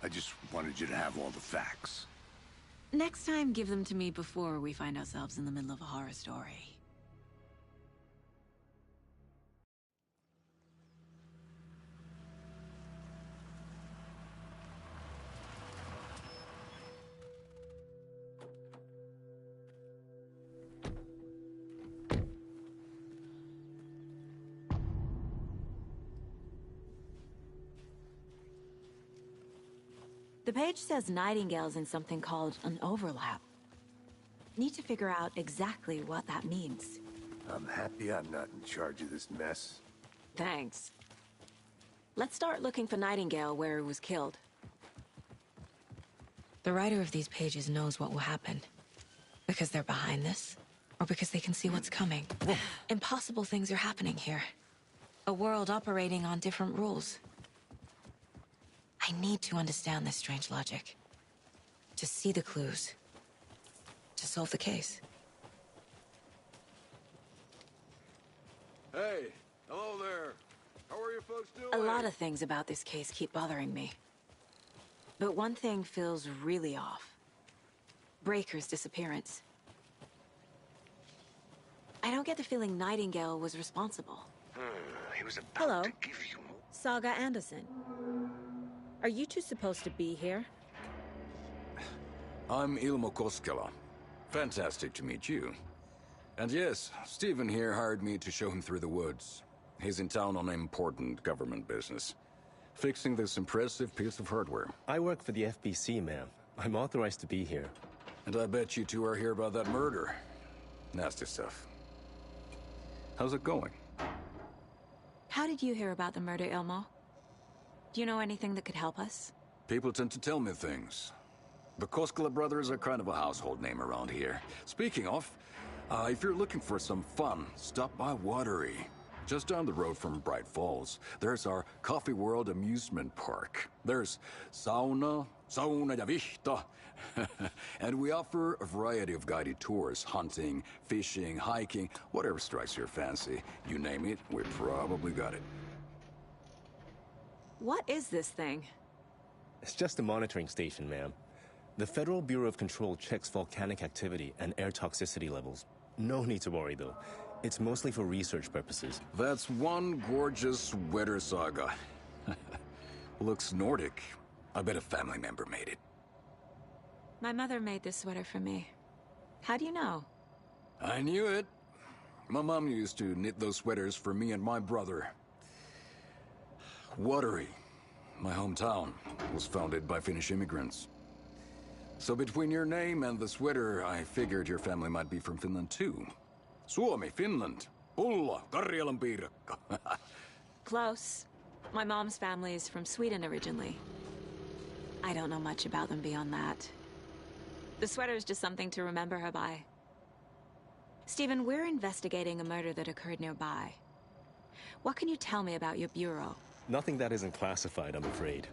I just wanted you to have all the facts. Next time, give them to me before we find ourselves in the middle of a horror story. The page says Nightingale's in something called an overlap. Need to figure out exactly what that means. I'm happy I'm not in charge of this mess. Thanks. Let's start looking for Nightingale where he was killed. The writer of these pages knows what will happen. Because they're behind this, or because they can see what's coming. Impossible things are happening here. A world operating on different rules. I need to understand this strange logic. To see the clues. To solve the case. Hey, hello there. How are you folks doing? A lot of things about this case keep bothering me. But one thing feels really off. Breaker's disappearance. I don't get the feeling Nightingale was responsible. He was about Hello. to give you... Saga Anderson. Are you two supposed to be here? I'm Ilmo Koskela. Fantastic to meet you. And yes, Stephen here hired me to show him through the woods. He's in town on important government business. Fixing this impressive piece of hardware. I work for the FBC, ma'am. I'm authorized to be here. And I bet you two are here about that murder. Nasty stuff. How's it going? How did you hear about the murder, Ilmo? Do you know anything that could help us? People tend to tell me things. The Koskela brothers are kind of a household name around here. Speaking of, if you're looking for some fun, stop by Watery. Just down the road from Bright Falls, there's our Coffee World amusement park. There's sauna, sauna ja vihta. And we offer a variety of guided tours, hunting, fishing, hiking, whatever strikes your fancy. You name it, we probably got it. What is this thing? It's just a monitoring station, ma'am. The Federal Bureau of Control checks volcanic activity and air toxicity levels. No need to worry, though. It's mostly for research purposes. That's one gorgeous sweater, Saga. Looks Nordic. I bet a family member made it. My mother made this sweater for me. How do you know? I knew it. My mom used to knit those sweaters for me and my brother. Watery, my hometown, was founded by Finnish immigrants. So between your name and the sweater, I figured your family might be from Finland too. Suomi, Finland. Pulla, Karjalan piirakka. Close. My mom's family is from Sweden originally. I don't know much about them beyond that. The sweater is just something to remember her by. Stephen, we're investigating a murder that occurred nearby. What can you tell me about your bureau? Nothing that isn't classified, I'm afraid.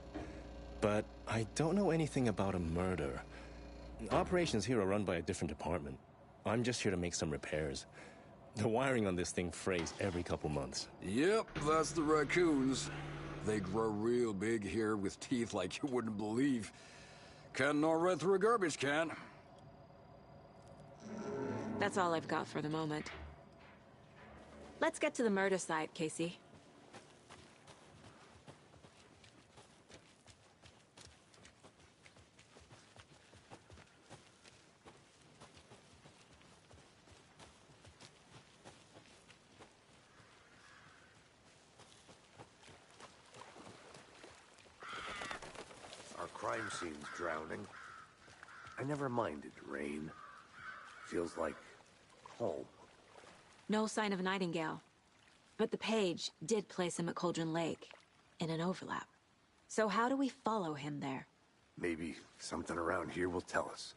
But I don't know anything about a murder. Operations here are run by a different department. I'm just here to make some repairs. The wiring on this thing frays every couple months. Yep, that's the raccoons. They grow real big here with teeth like you wouldn't believe. Can't nor run through a garbage can. That's all I've got for the moment. Let's get to the murder site, Casey. Crime scene's drowning. I never minded rain. Feels like home. No sign of Nightingale. But the page did place him at Cauldron Lake, in an overlap. So how do we follow him there? Maybe something around here will tell us.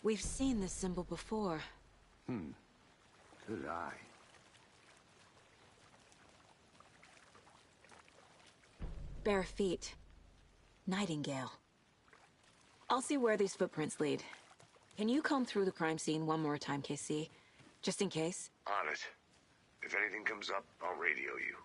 We've seen this symbol before. Good eye. Bare feet. Nightingale. I'll see where these footprints lead. Can you comb through the crime scene one more time, KC? Just in case? On it. If anything comes up, I'll radio you.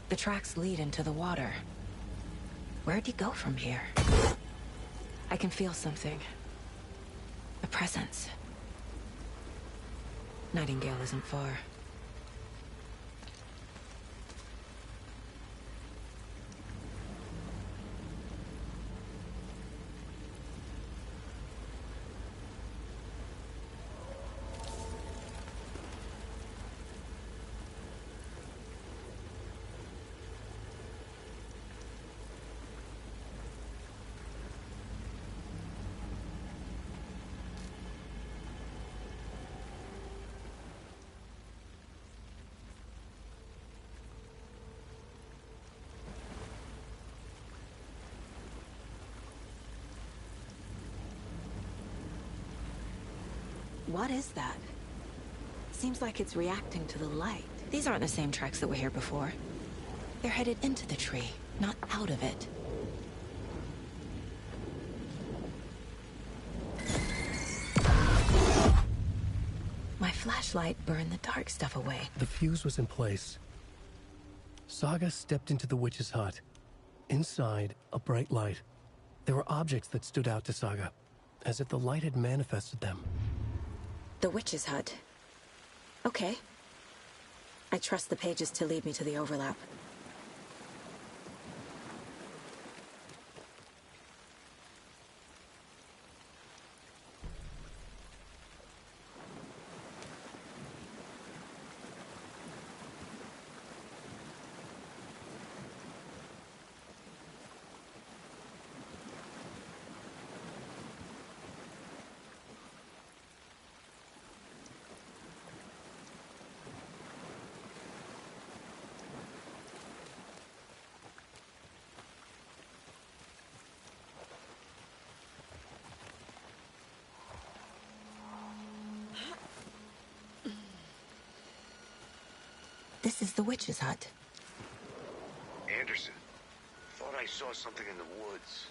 The tracks lead into the water. Where'd he go from here? I can feel something. A presence. Nightingale isn't far. What is that? Seems like it's reacting to the light. These aren't the same tracks that were here before. They're headed into the tree, not out of it. My flashlight burned the dark stuff away. The fuse was in place. Saga stepped into the witch's hut. Inside, a bright light. There were objects that stood out to Saga, as if the light had manifested them. The witch's hut. Okay. I trust the pages to lead me to the overlap. This is the witch's hut. Anderson, thought I saw something in the woods.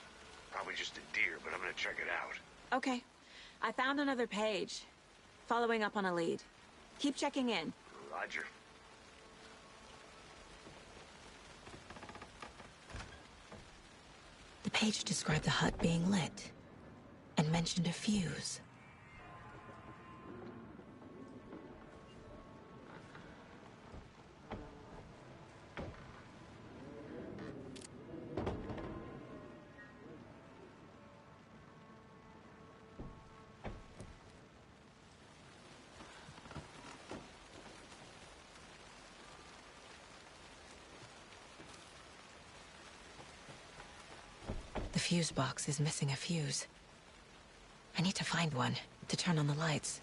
Probably just a deer, but I'm gonna check it out. Okay. I found another page. Following up on a lead. Keep checking in. Roger. The page described the hut being lit and mentioned a fuse. The fuse box is missing a fuse. I need to find one to turn on the lights.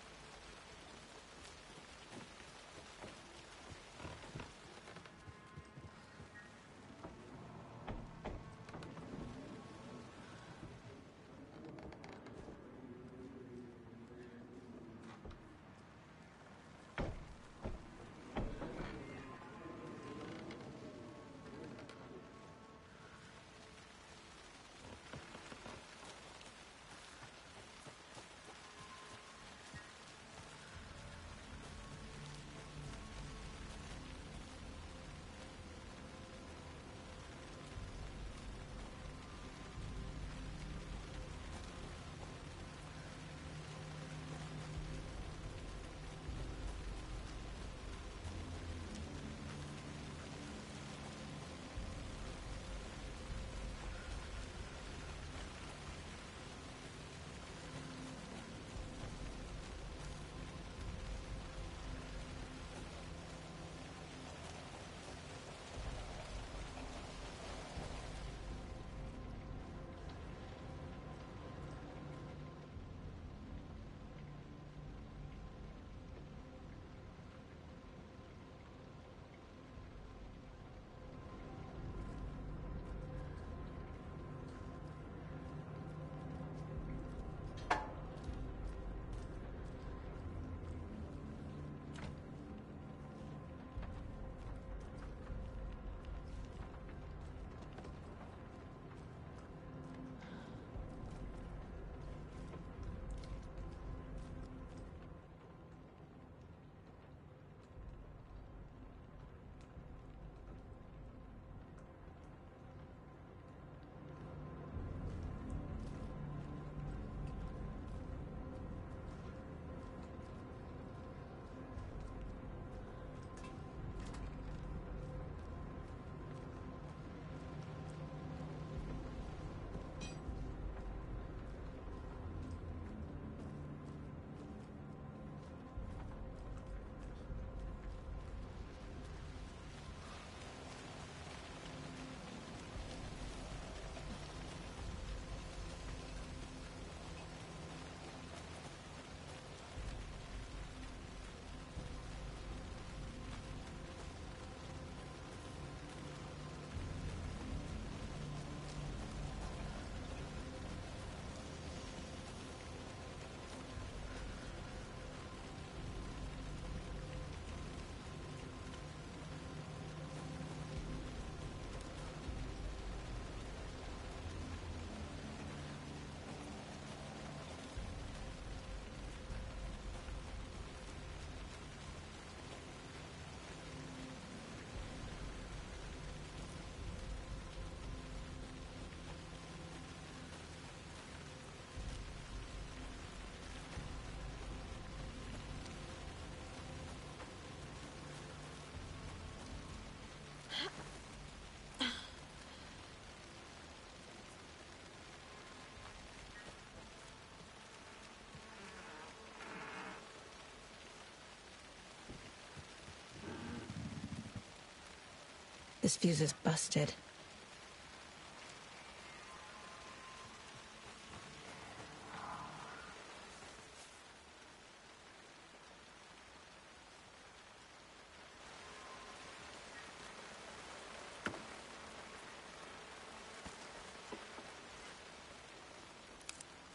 This fuse is busted.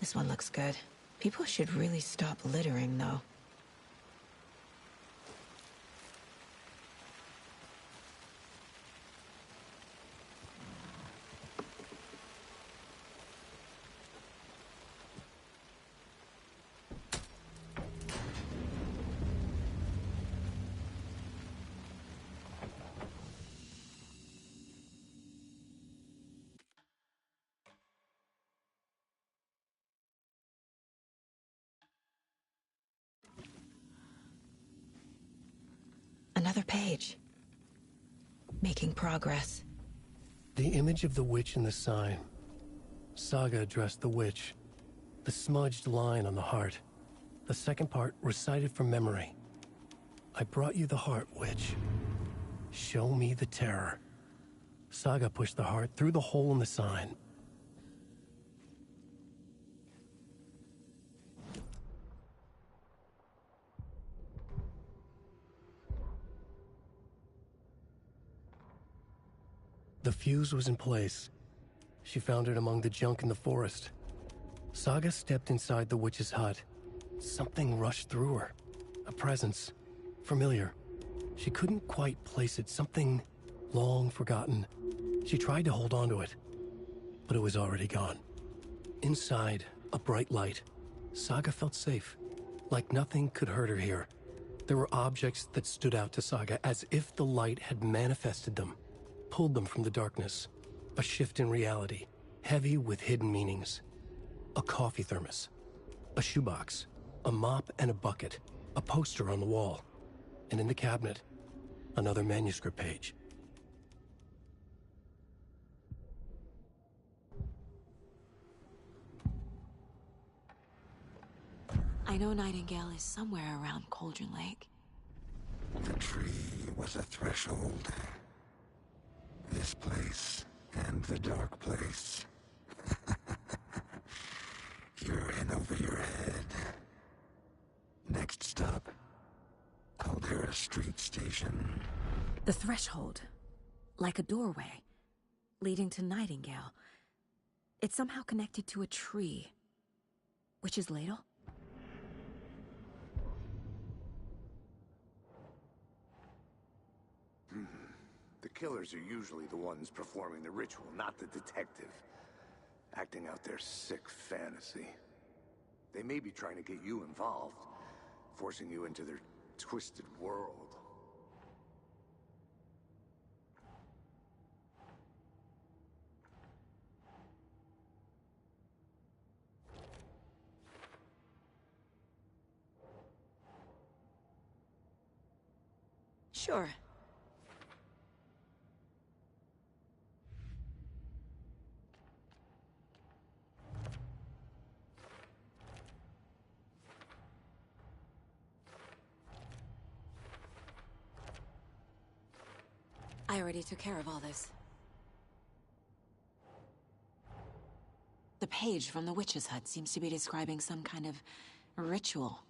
This one looks good. People should really stop littering, though. Another page. Making progress. The image of the witch in the sign. Saga addressed the witch. The smudged line on the heart. The second part recited from memory. I brought you the heart, witch. Show me the terror. Saga pushed the heart through the hole in the sign. The fuse was in place. She found it among the junk in the forest. Saga stepped inside the witch's hut. Something rushed through her. A presence. Familiar. She couldn't quite place it. Something long forgotten. She tried to hold on to it, but it was already gone. Inside, a bright light. Saga felt safe. Like nothing could hurt her here. There were objects that stood out to Saga as if the light had manifested them. Pulled them from the darkness. A shift in reality, heavy with hidden meanings. A coffee thermos, a shoebox, a mop and a bucket, a poster on the wall, and in the cabinet, another manuscript page. I know Nightingale is somewhere around Cauldron Lake. The tree was a threshold. This place and the dark place. You're in over your head. Next stop, Caldera Street Station. The threshold. Like a doorway. Leading to Nightingale. It's somehow connected to a tree. Witch's Ladle? The killers are usually the ones performing the ritual, not the detective. Acting out their sick fantasy. They may be trying to get you involved, forcing you into their twisted world. Sure. I already took care of all this. The page from the witch's hut seems to be describing some kind of ritual.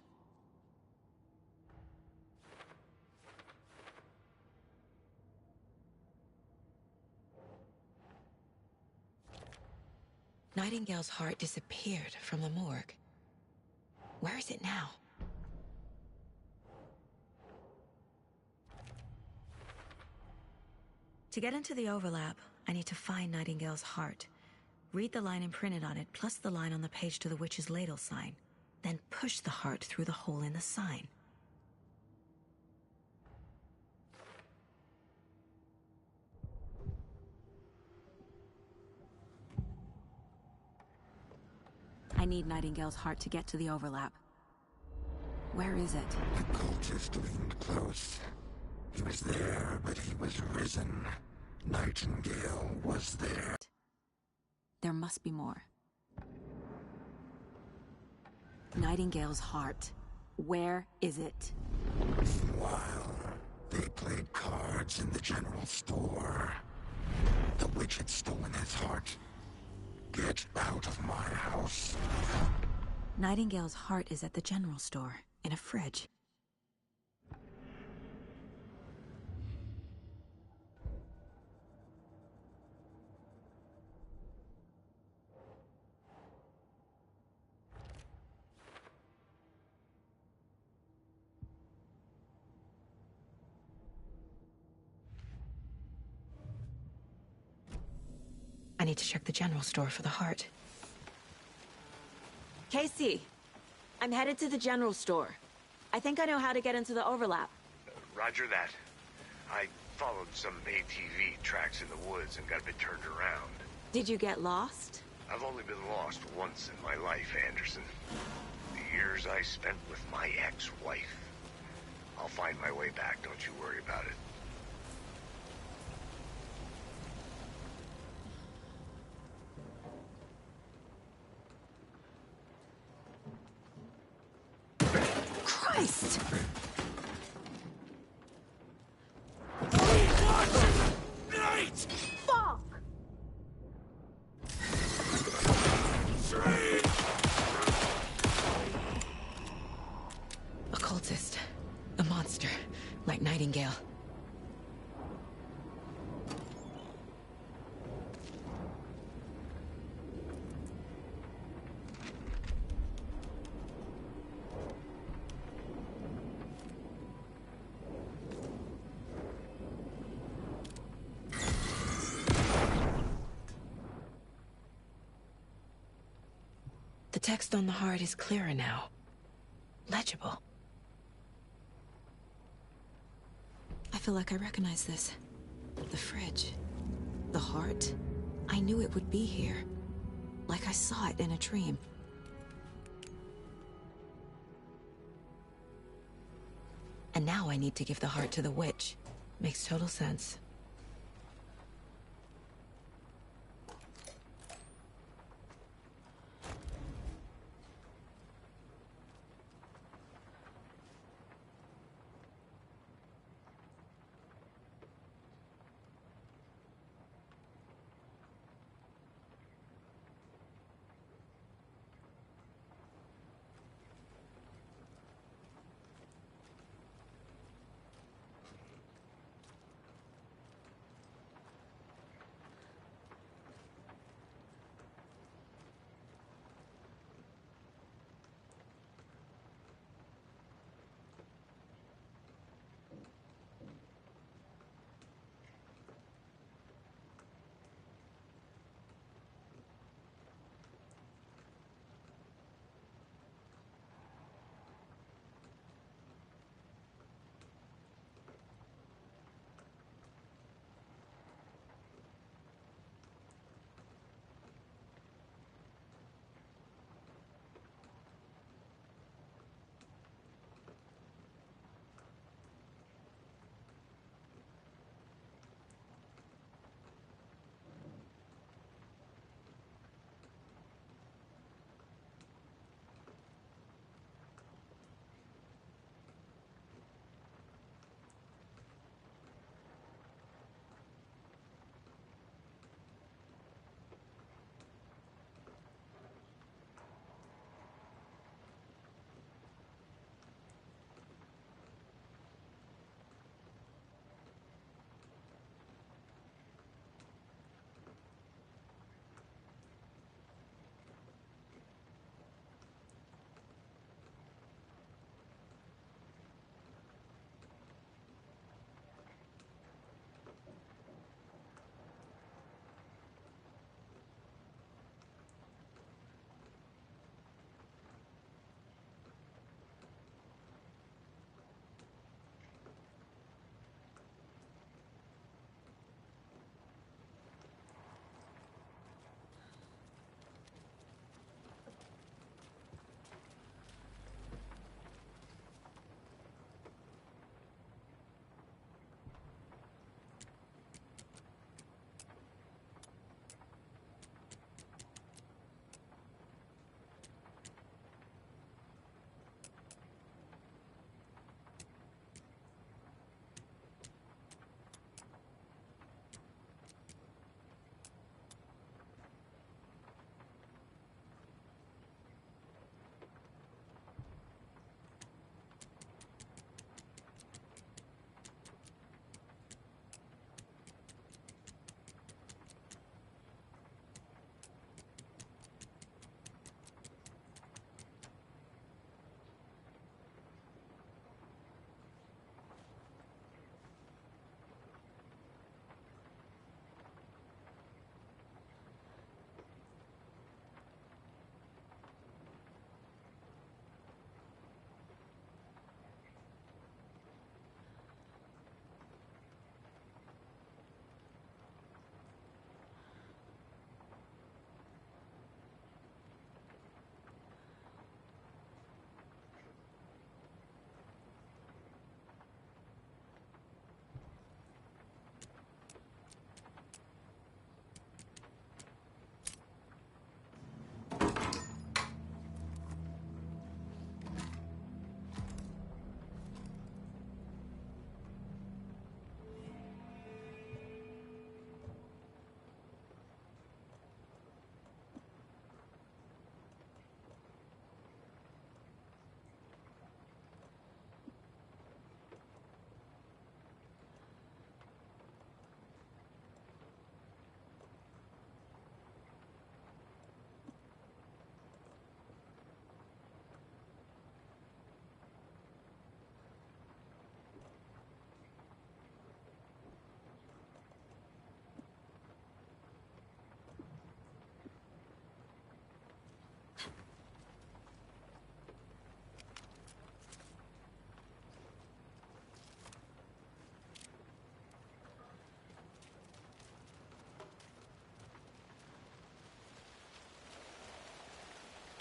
Nightingale's heart disappeared from the morgue. Where is it now? To get into the overlap, I need to find Nightingale's heart. Read the line imprinted on it, plus the line on the page to the witch's ladle sign. Then push the heart through the hole in the sign. I need Nightingale's heart to get to the overlap. Where is it? The cultist leaned close. He was there, but he was risen. Nightingale was there. There must be more. Nightingale's heart. Where is it? Meanwhile, they played cards in the general store. The witch had stolen his heart. Get out of my house. Nightingale's heart is at the general store, in a fridge. I need to check the general store for the heart. Casey, I'm headed to the general store. I think I know how to get into the overlap. Roger that. I followed some ATV tracks in the woods and got a bit turned around. Did you get lost? I've only been lost once in my life, Anderson. The years I spent with my ex-wife. I'll find my way back, don't you worry about it. Christ! Fuck! A cultist. A monster. Like Nightingale. The text on the heart is clearer now. Legible. I feel like I recognize this. The fridge. The heart. I knew it would be here. Like I saw it in a dream. And now I need to give the heart to the witch. Makes total sense.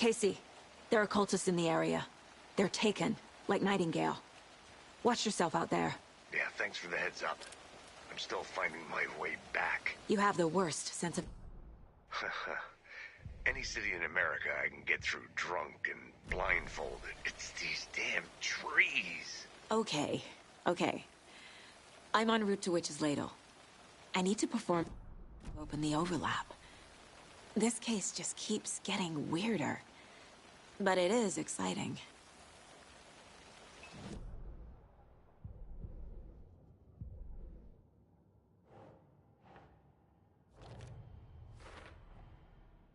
Casey, there are cultists in the area. They're taken, like Nightingale. Watch yourself out there. Yeah, thanks for the heads up. I'm still finding my way back. You have the worst sense of... Any city in America I can get through drunk and blindfolded. It's these damn trees. Okay, okay. I'm en route to Witch's Ladle. I need to perform... open the overlap. This case just keeps getting weirder. But it is exciting.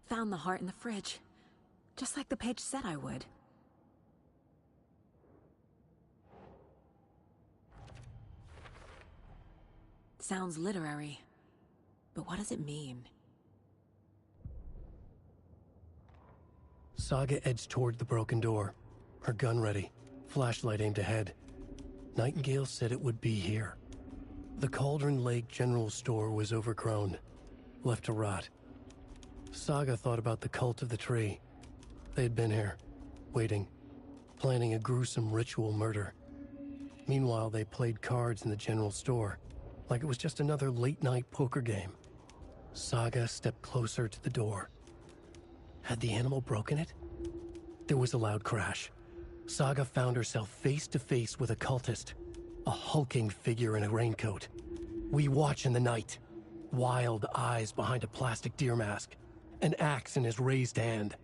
Found the heart in the fridge. Just like the page said I would. Sounds literary. But what does it mean? Saga edged toward the broken door, her gun ready, flashlight aimed ahead. Nightingale said it would be here. The Cauldron Lake General Store was overgrown, left to rot. Saga thought about the cult of the tree. They had been here, waiting, planning a gruesome ritual murder. Meanwhile, they played cards in the general store, like it was just another late-night poker game. Saga stepped closer to the door. Had the animal broken it? There was a loud crash. Saga found herself face to face with a cultist, a hulking figure in a raincoat. We watch in the night. Wild eyes behind a plastic deer mask, an axe in his raised hand.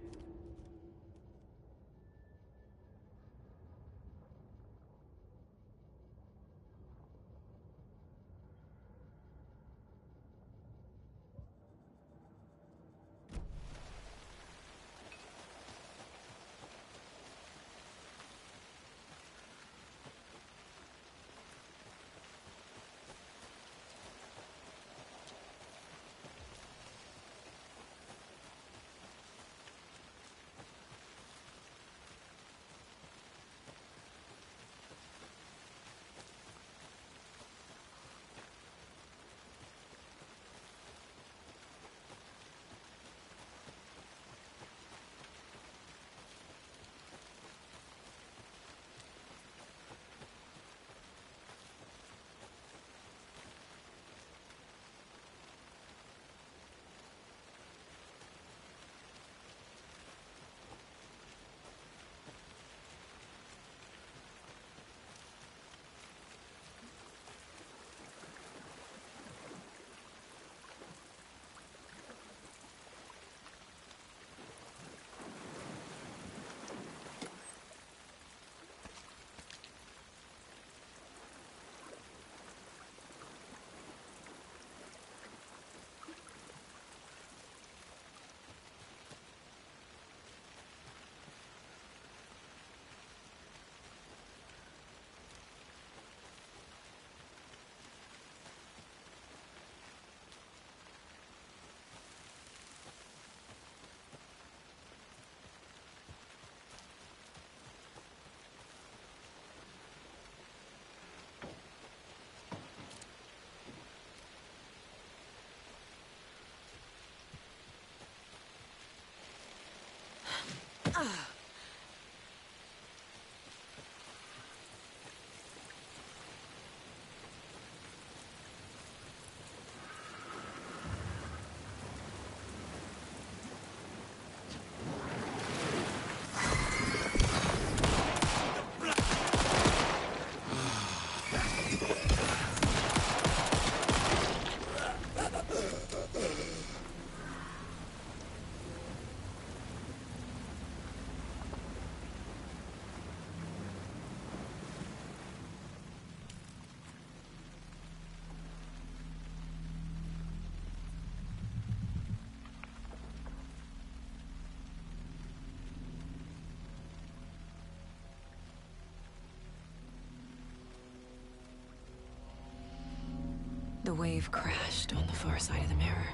The wave crashed on the far side of the mirror.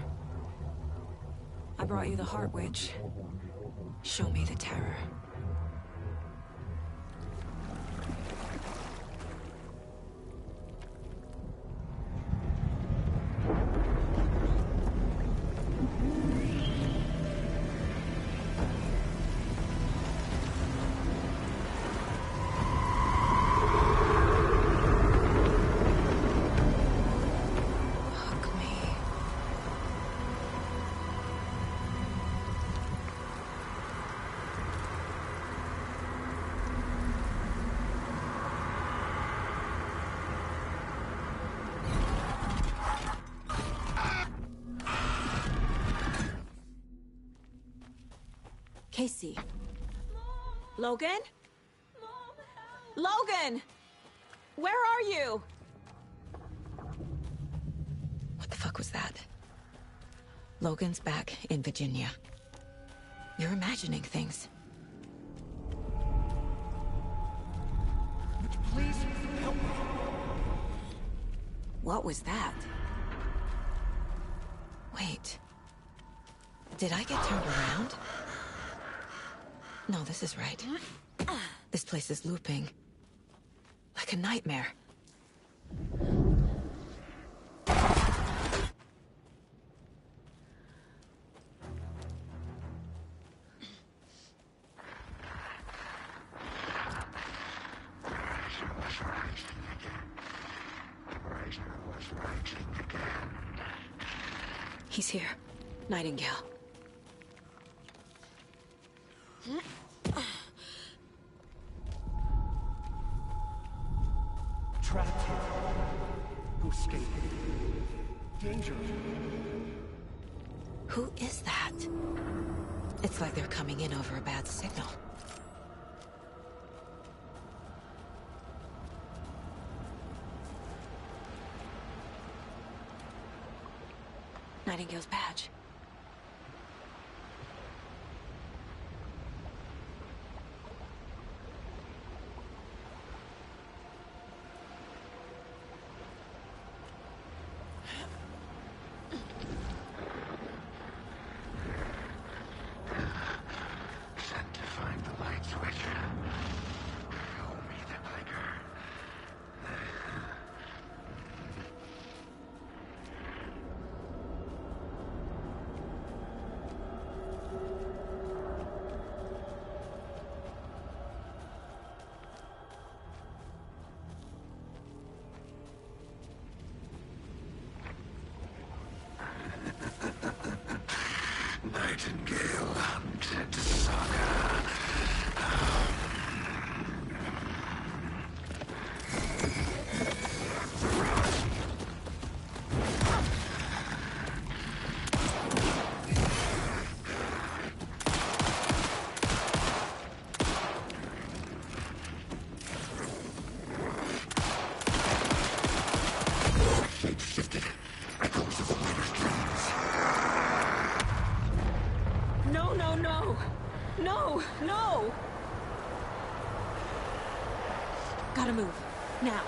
I brought you the Heart Witch. Show me the terror. Casey. Logan? Logan! Where are you? What the fuck was that? Logan's back in Virginia. You're imagining things. Please help me. What was that? Wait. Did I get turned around? No, this is right. This place is looping. Like a nightmare. He's here. Nightingale. Trapped here. To escape. Danger. Who is that? It's like they're coming in over a bad signal. Nightingale's badge. Sent to find the light switch. Show me the clicker. Nightingale hunted saga. Shape shifted. Echoes of the leader's dreams. No, no, no! No, no! Gotta move. Now.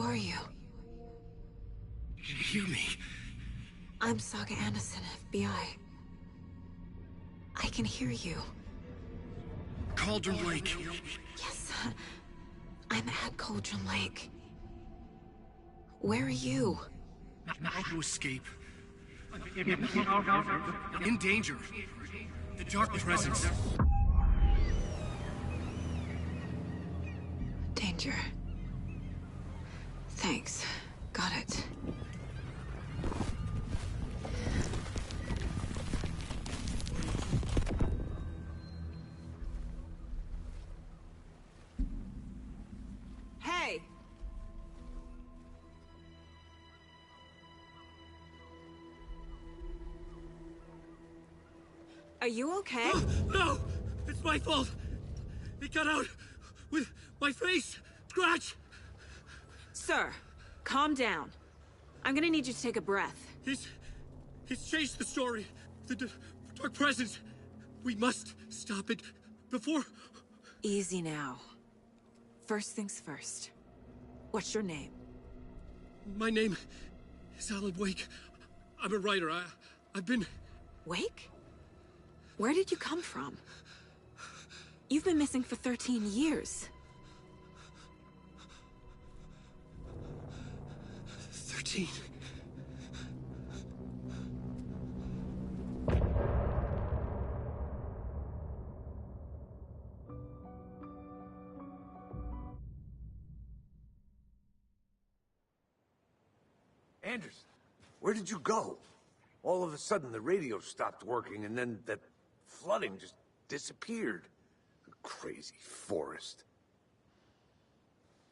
are you? You hear me? I'm Saga Anderson, FBI. I can hear you. Cauldron Lake. Yes, I'm at Cauldron Lake. Where are you? Not to escape. In danger. The dark presence. Danger. Thanks. Got it. Hey! Are you okay? No! It's my fault! It got out with my face! Scratch! Sir, calm down. I'm gonna need you to take a breath. He's changed the story. The dark presence. We must stop it before... Easy now. First things first. What's your name? My name is Alan Wake. I'm a writer. I've been... Wake? Where did you come from? You've been missing for 13 years. 13. Anderson, where did you go? All of a sudden, the radio stopped working, and then that flooding just disappeared. Crazy forest.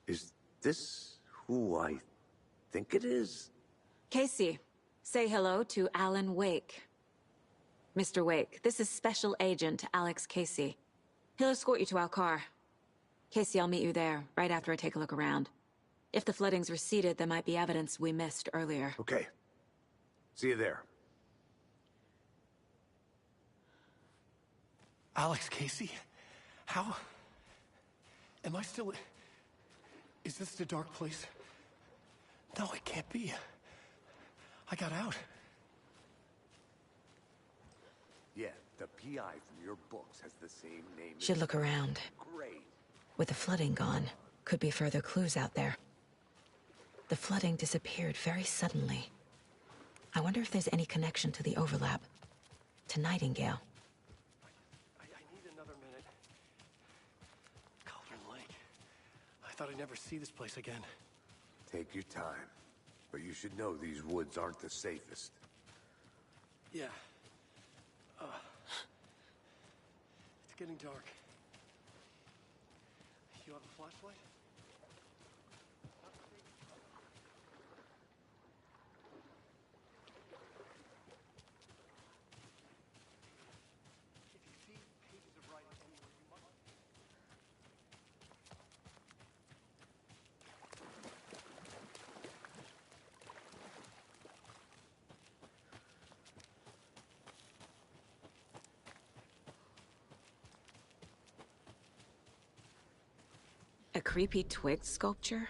Is this who I think it is? Casey, say hello to Alan Wake. Mr. Wake, this is Special Agent Alex Casey. He'll escort you to our car. Casey, I'll meet you there, right after I take a look around. If the flooding's receded, there might be evidence we missed earlier. Okay. See you there. Alex Casey? How? Am I still... Is this the dark place? No, it can't be. I got out. Yeah, the PI from your books has the same name. Should look around. Great. With the flooding gone, could be further clues out there. The flooding disappeared very suddenly. I wonder if there's any connection to the overlap. To Nightingale. I need another minute. Cauldron Lake. I thought I'd never see this place again. Take your time. But you should know these woods aren't the safest. Yeah. It's getting dark. You have a flashlight? If you see pages of writing anywhere, you must... A creepy twig sculpture?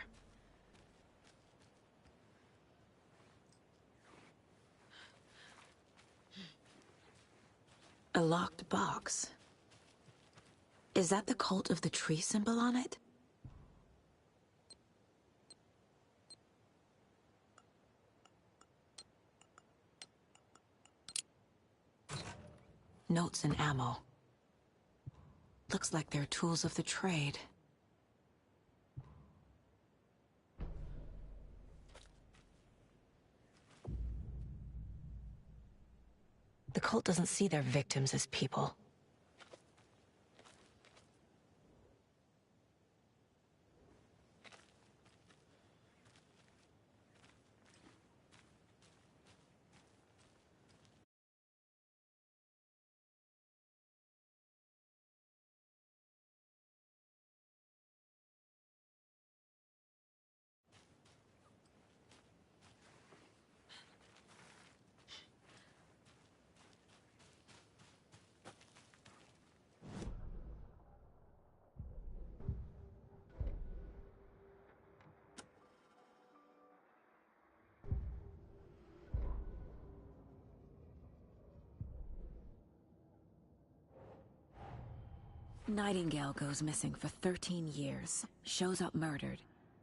A locked box. Is that the cult of the tree symbol on it? Notes and ammo. Looks like they're tools of the trade. The cult doesn't see their victims as people. Nightingale goes missing for 13 years, shows up murdered,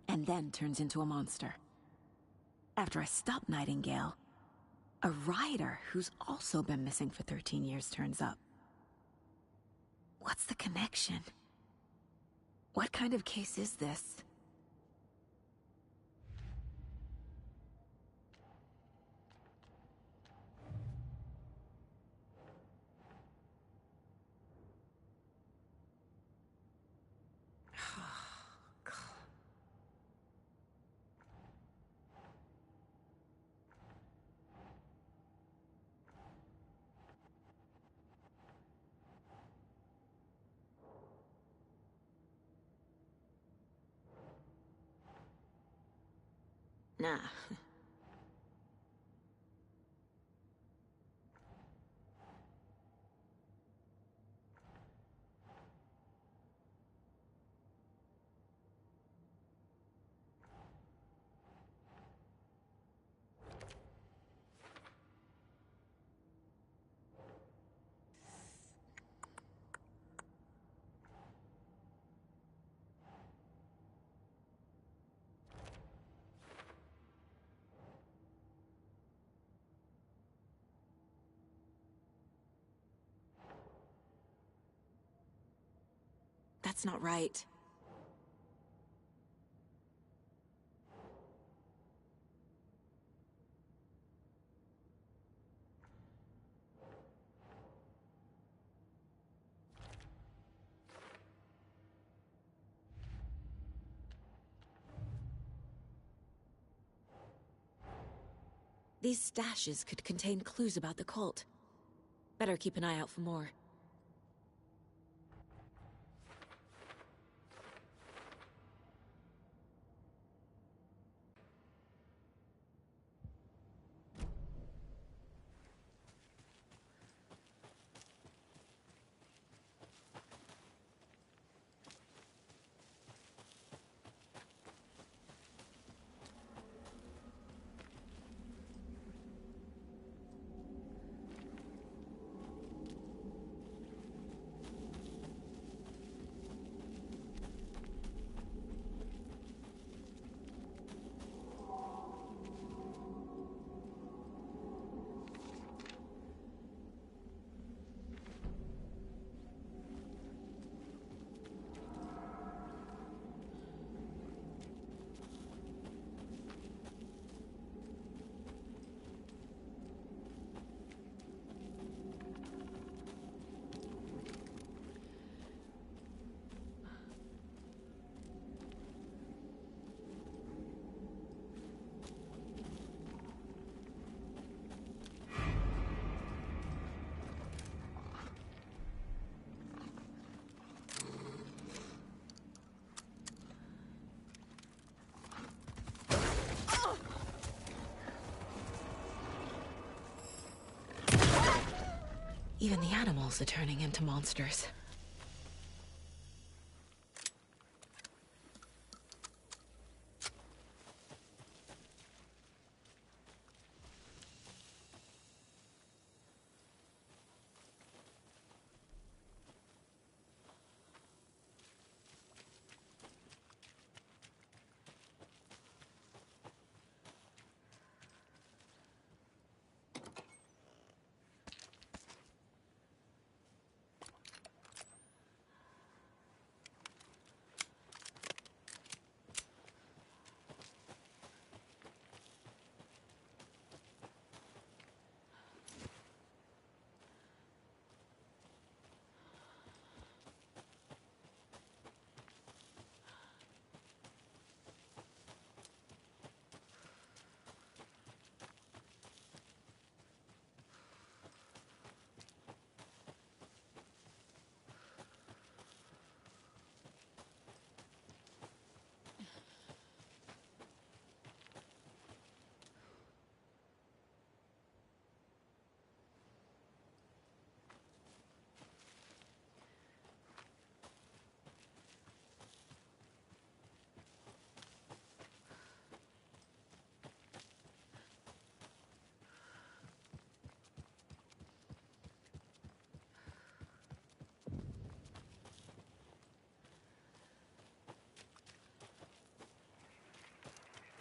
and then turns into a monster. After I stop Nightingale, a rider who's also been missing for 13 years turns up. What's the connection? What kind of case is this? Nah. That's not right. These stashes could contain clues about the cult. Better keep an eye out for more. Even the animals are turning into monsters.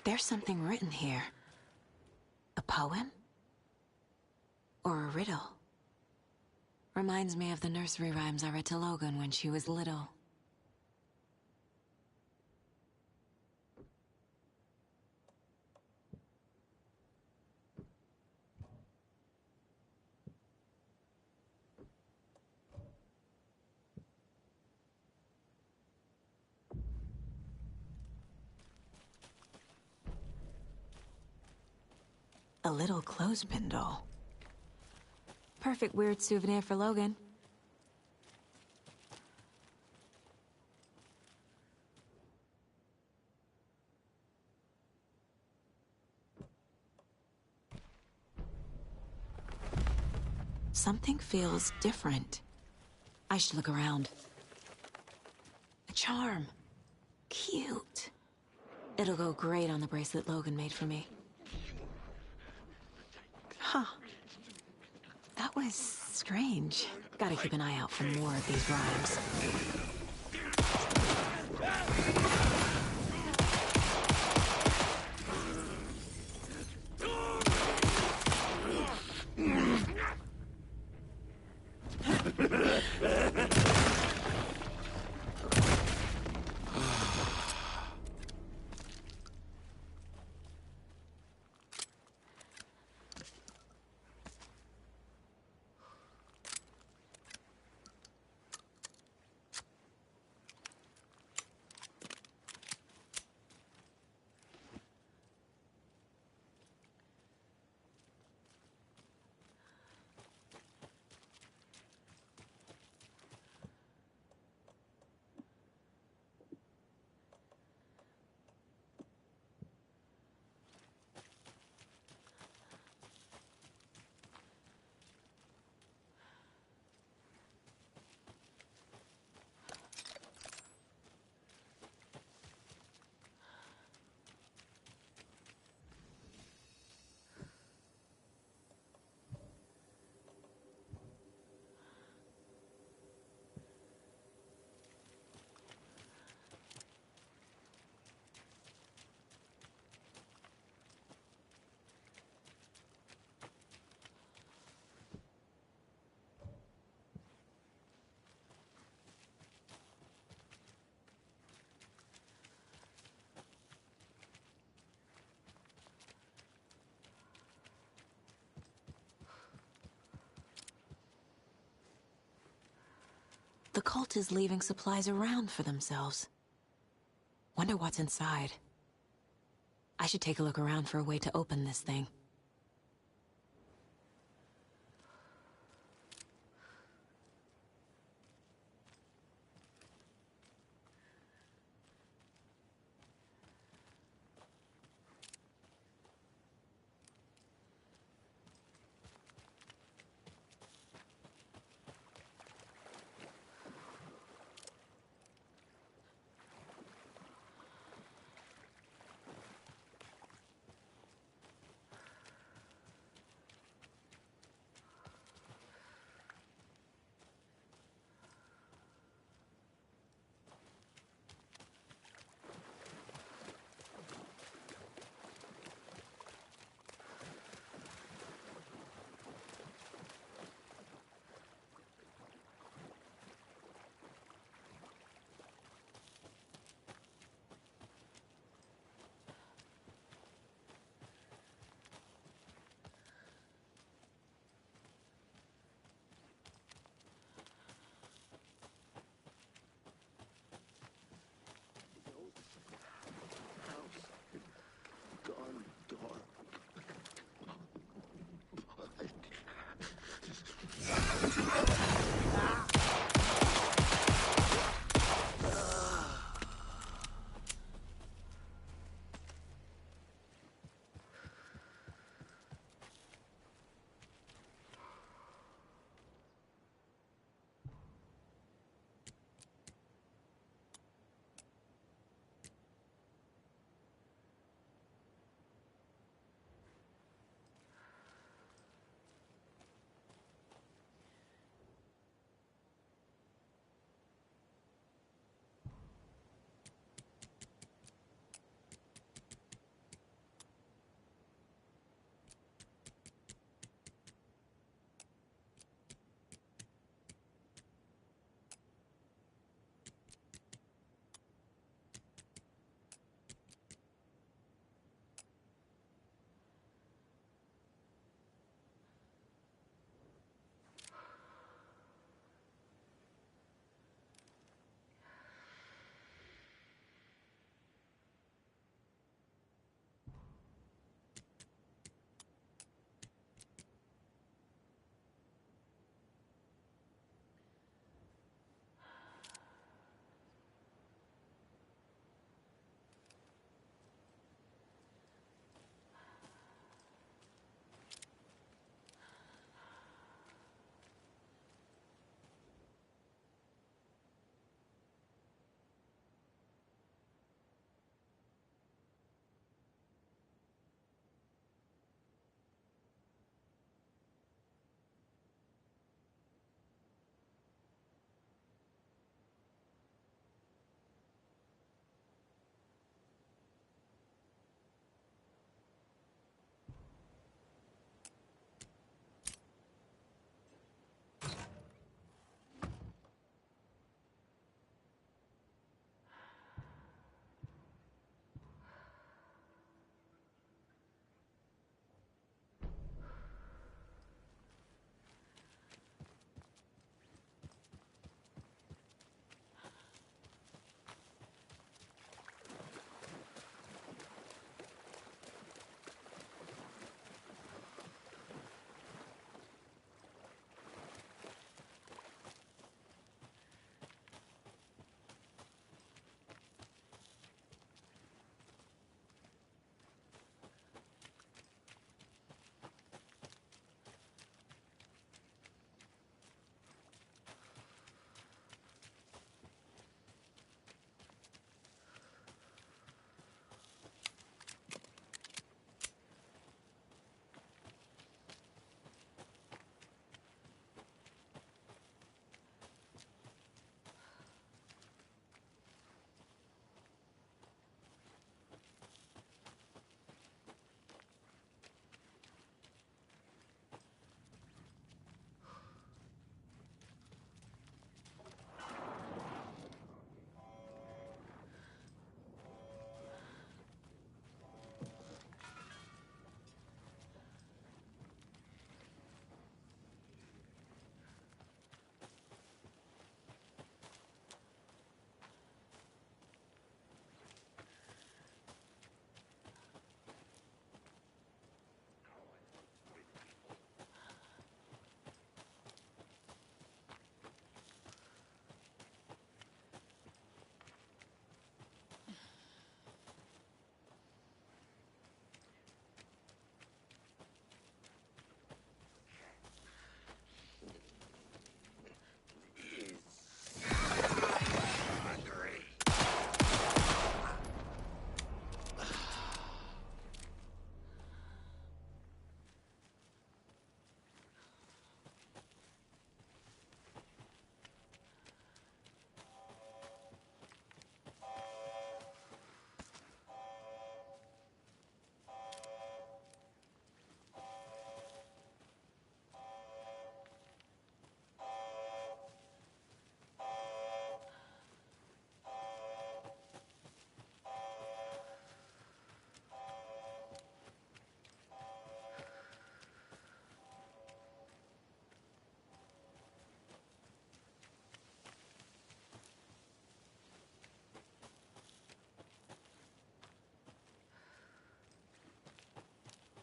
There's something written here. A poem? Or a riddle? Reminds me of the nursery rhymes I read to Logan when she was little. A little clothespin doll. Perfect weird souvenir for Logan. Something feels different. I should look around. A charm. Cute. It'll go great on the bracelet Logan made for me. Huh. That was strange. Gotta keep an eye out for more of these rhymes. The cult is leaving supplies around for themselves. Wonder what's inside. I should take a look around for a way to open this thing.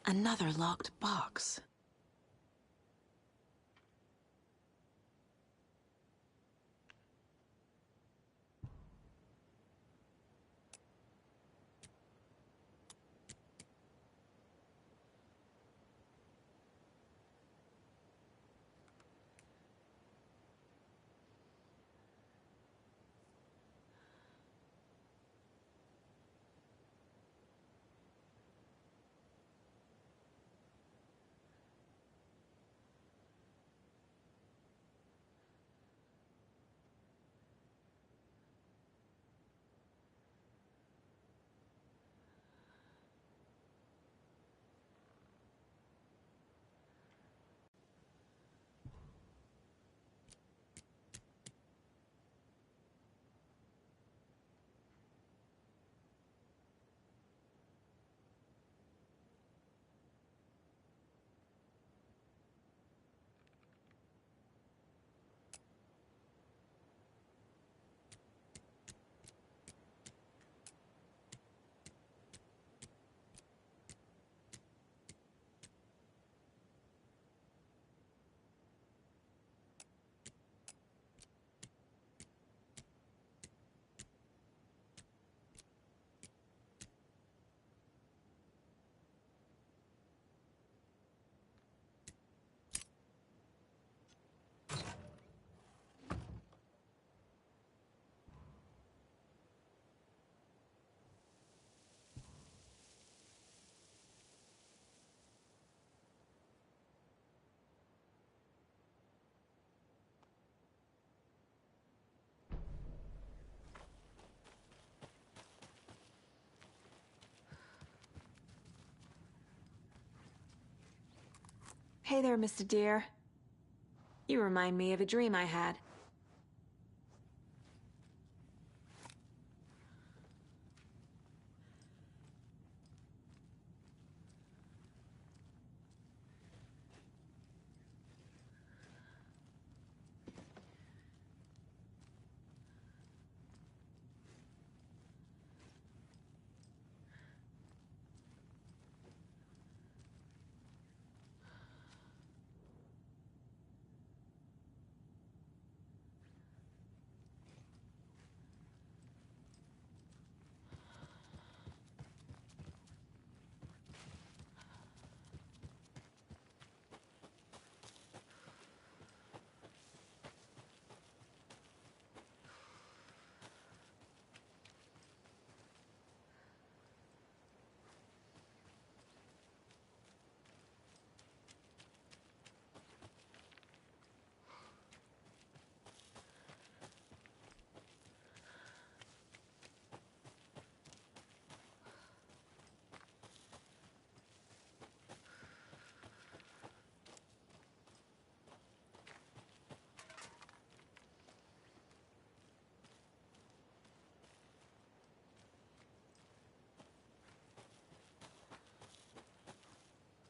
Another locked box. Hey there, Mr. Deer. You remind me of a dream I had.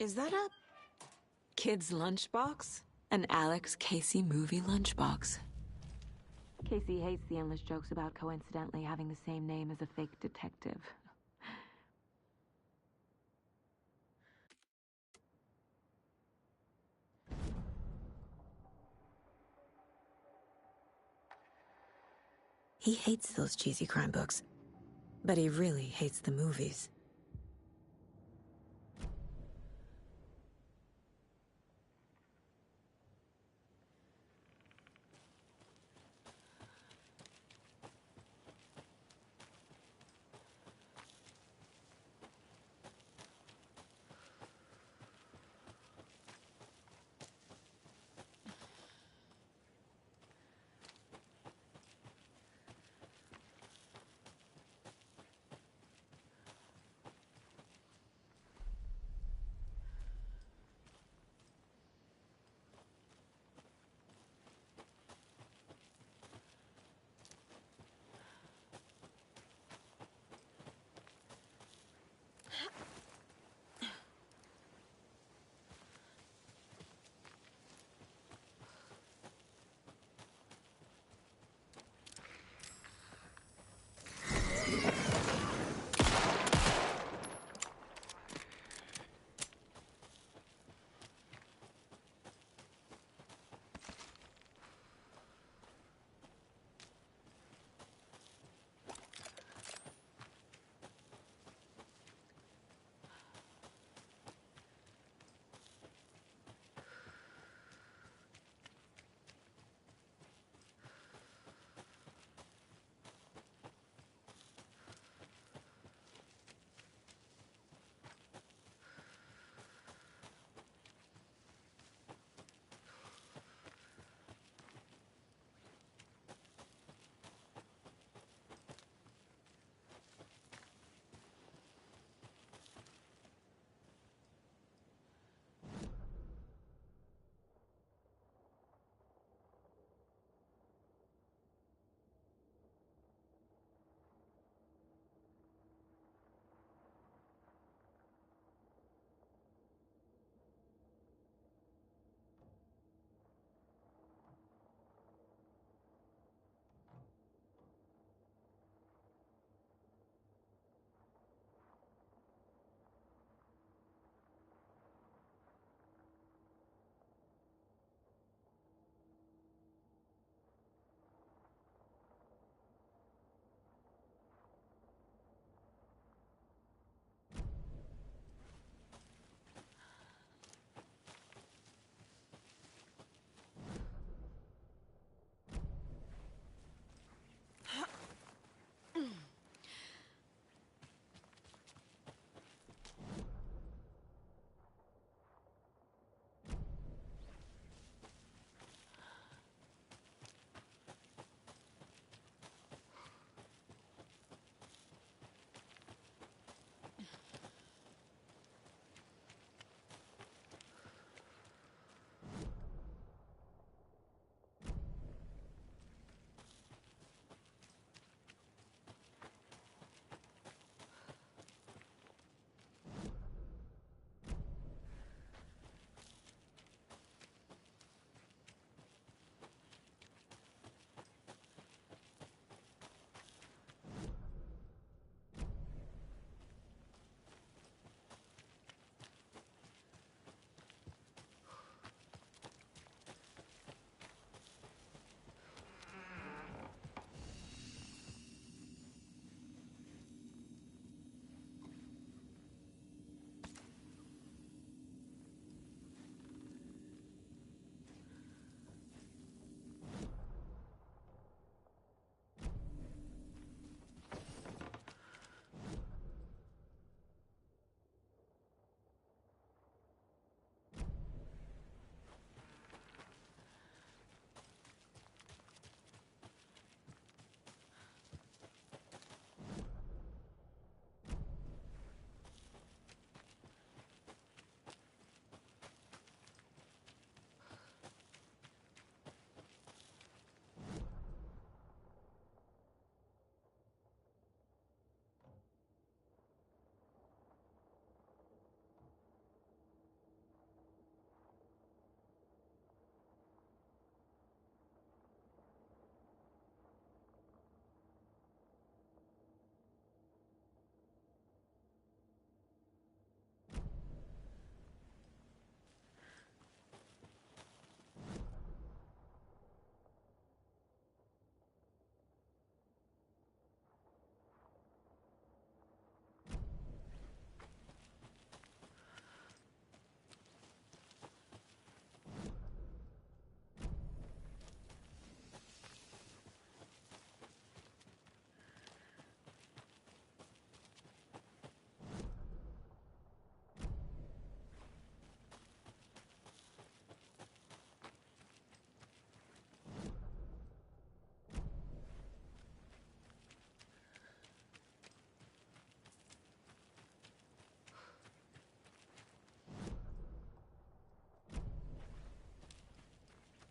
Is that a kid's lunchbox? An Alex Casey movie lunchbox. Casey hates the endless jokes about coincidentally having the same name as a fake detective. He hates those cheesy crime books, but he really hates the movies.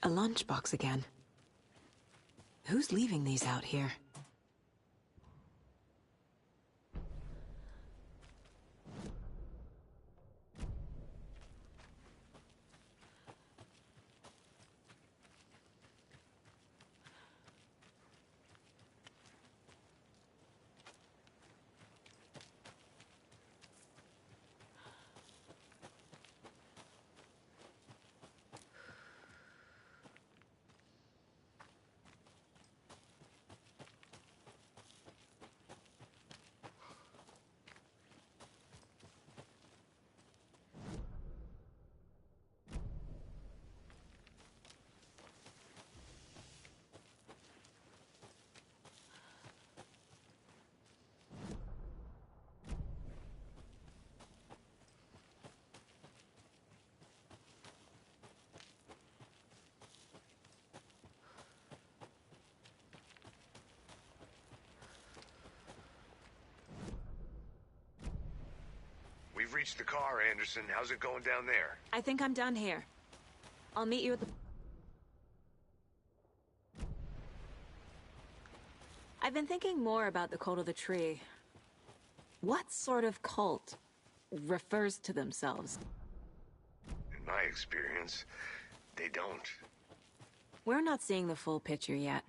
A lunchbox again. Who's leaving these out here? We've reached the car, Anderson. How's it going down there? I think I'm done here. I'll meet you at the... I've been thinking more about the cult of the tree. What sort of cult refers to themselves? In my experience, they don't. We're not seeing the full picture yet.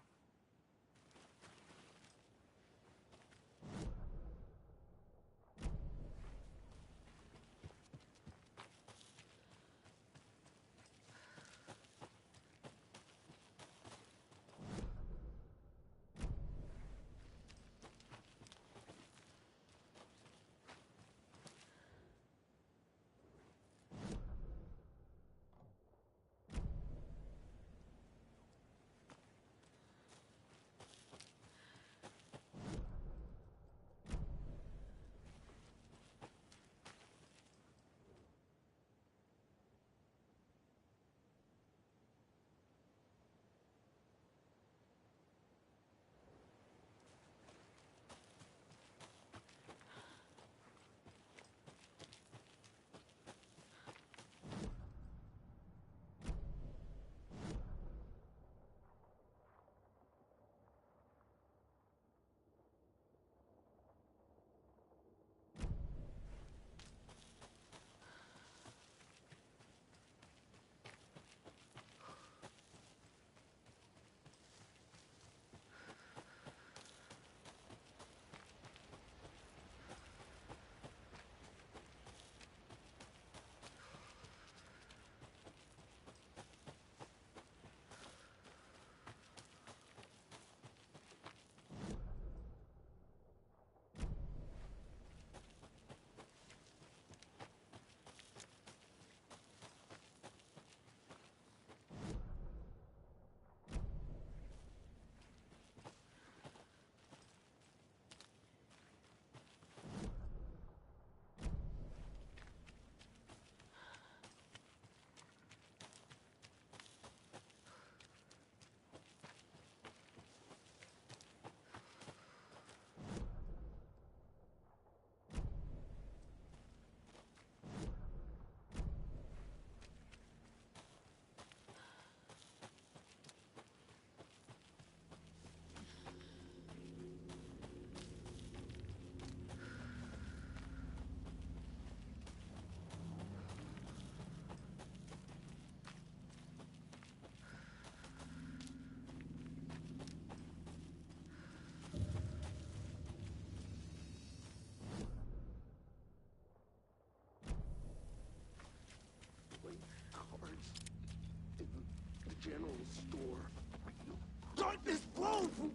General store. Darkness flows from...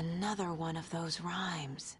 Another one of those rhymes.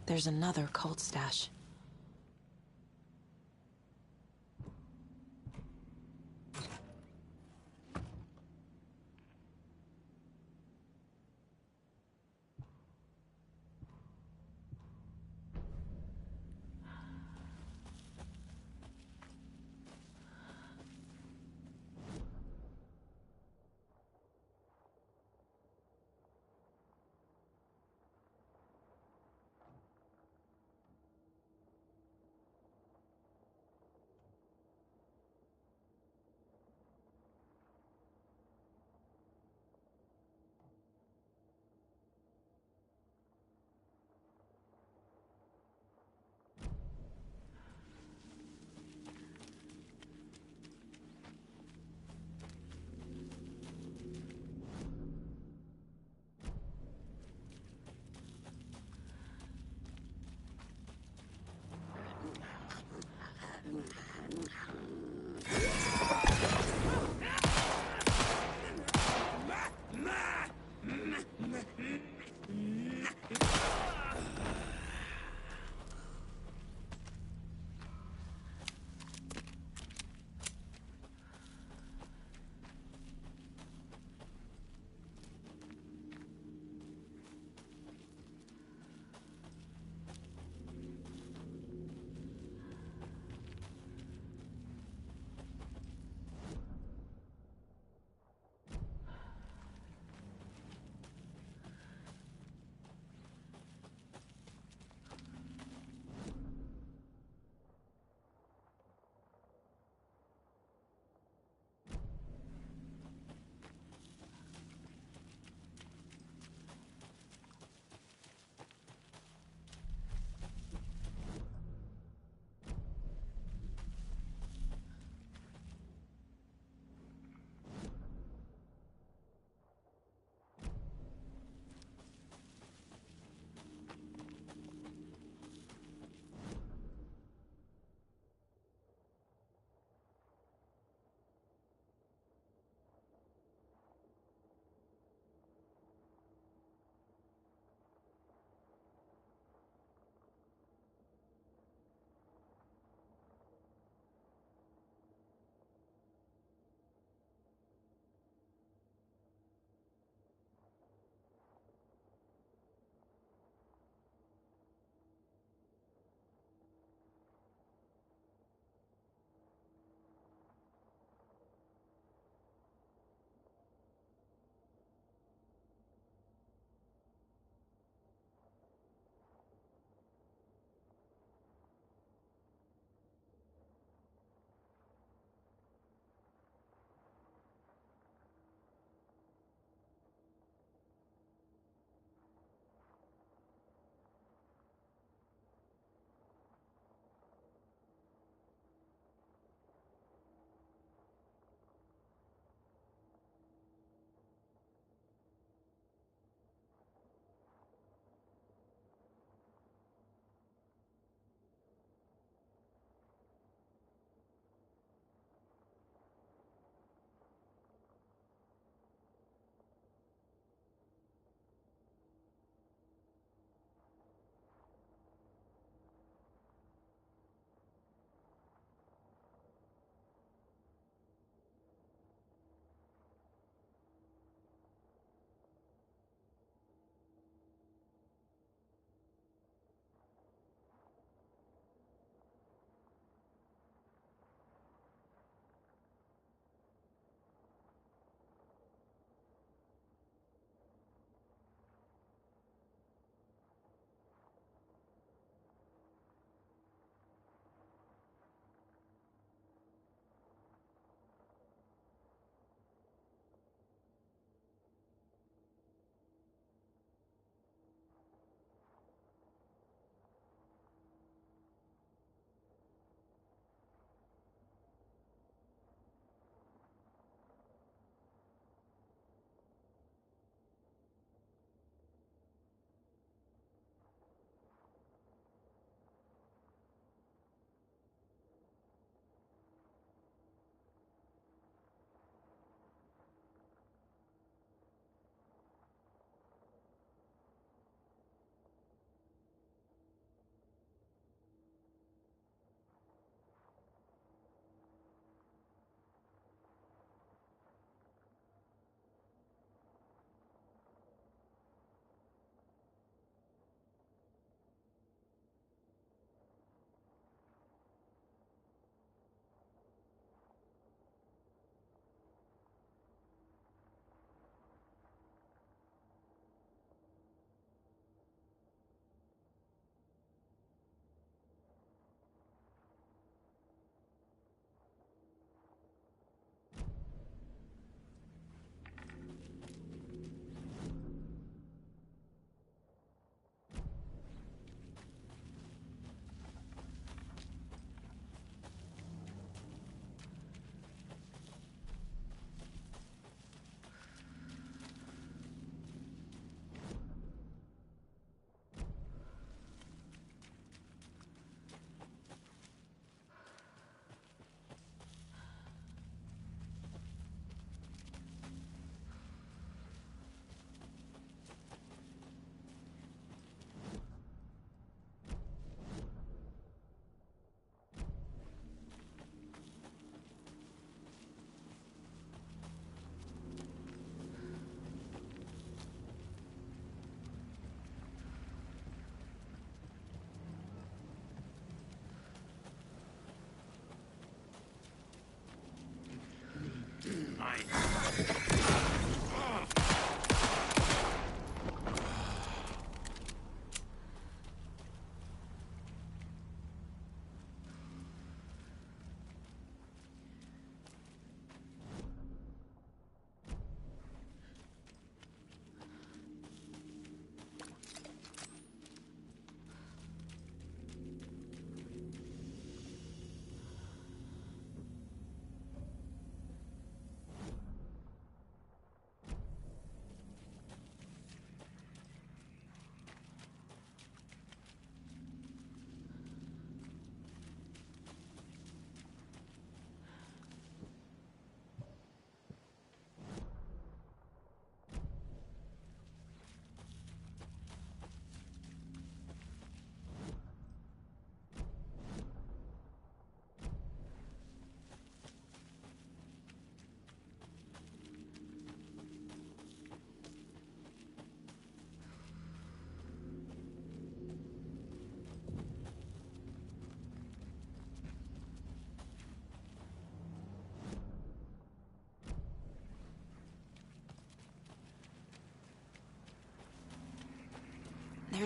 there's another cult stash.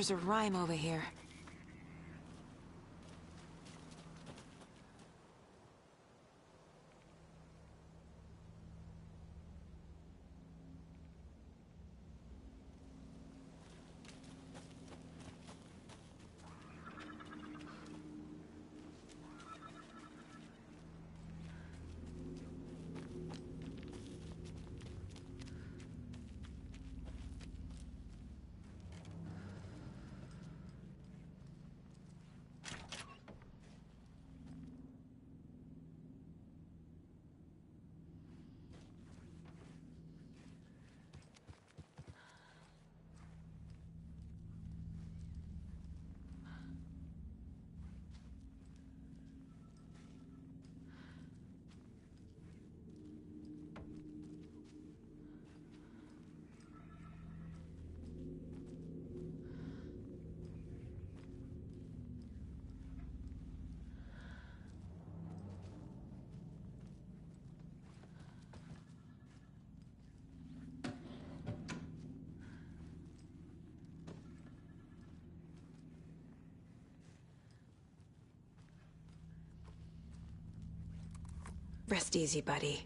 There's a rhyme over here. Rest easy, buddy.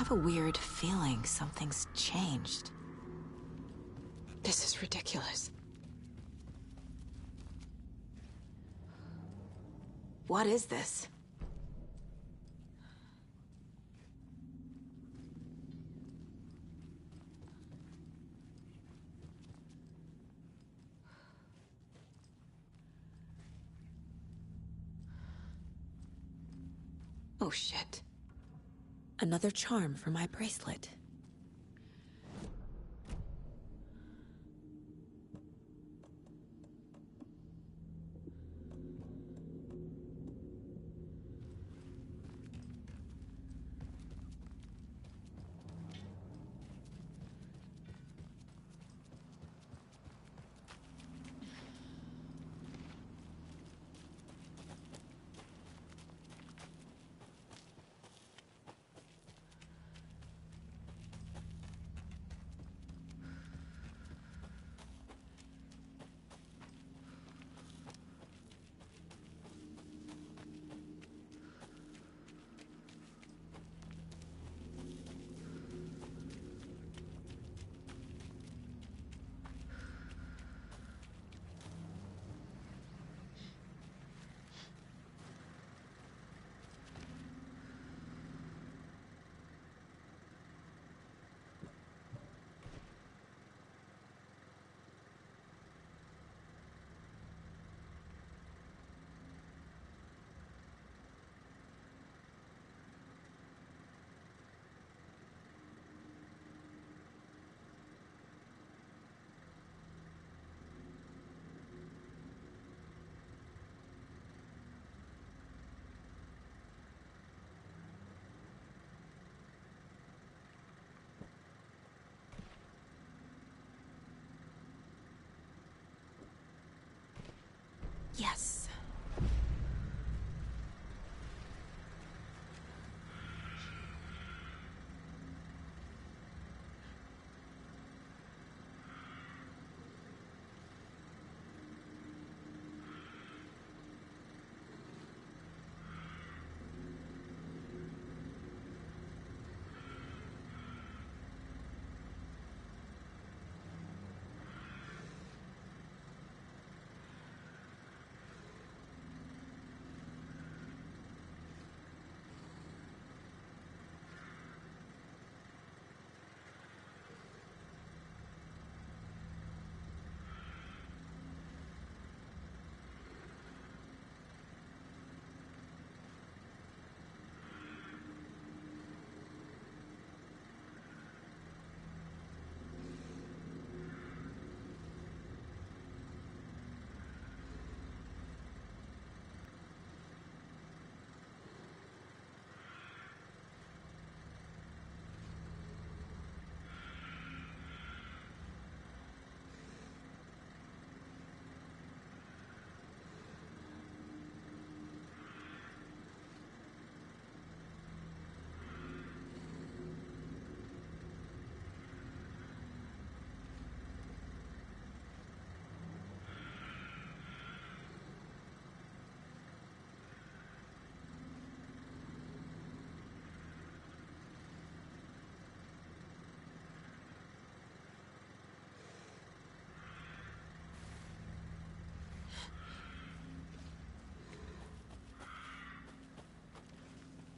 have a weird feeling something's changed. This is ridiculous. What is this? Oh shit. Another charm for my bracelet. Yes.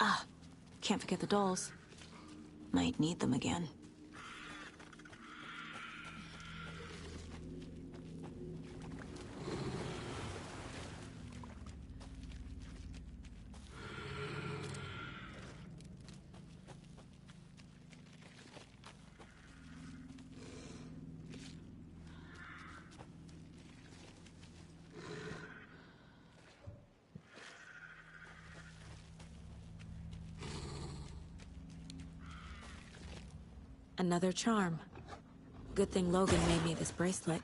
Ah, can't forget the dolls. Might need them again. Another charm. Good thing Logan made me this bracelet.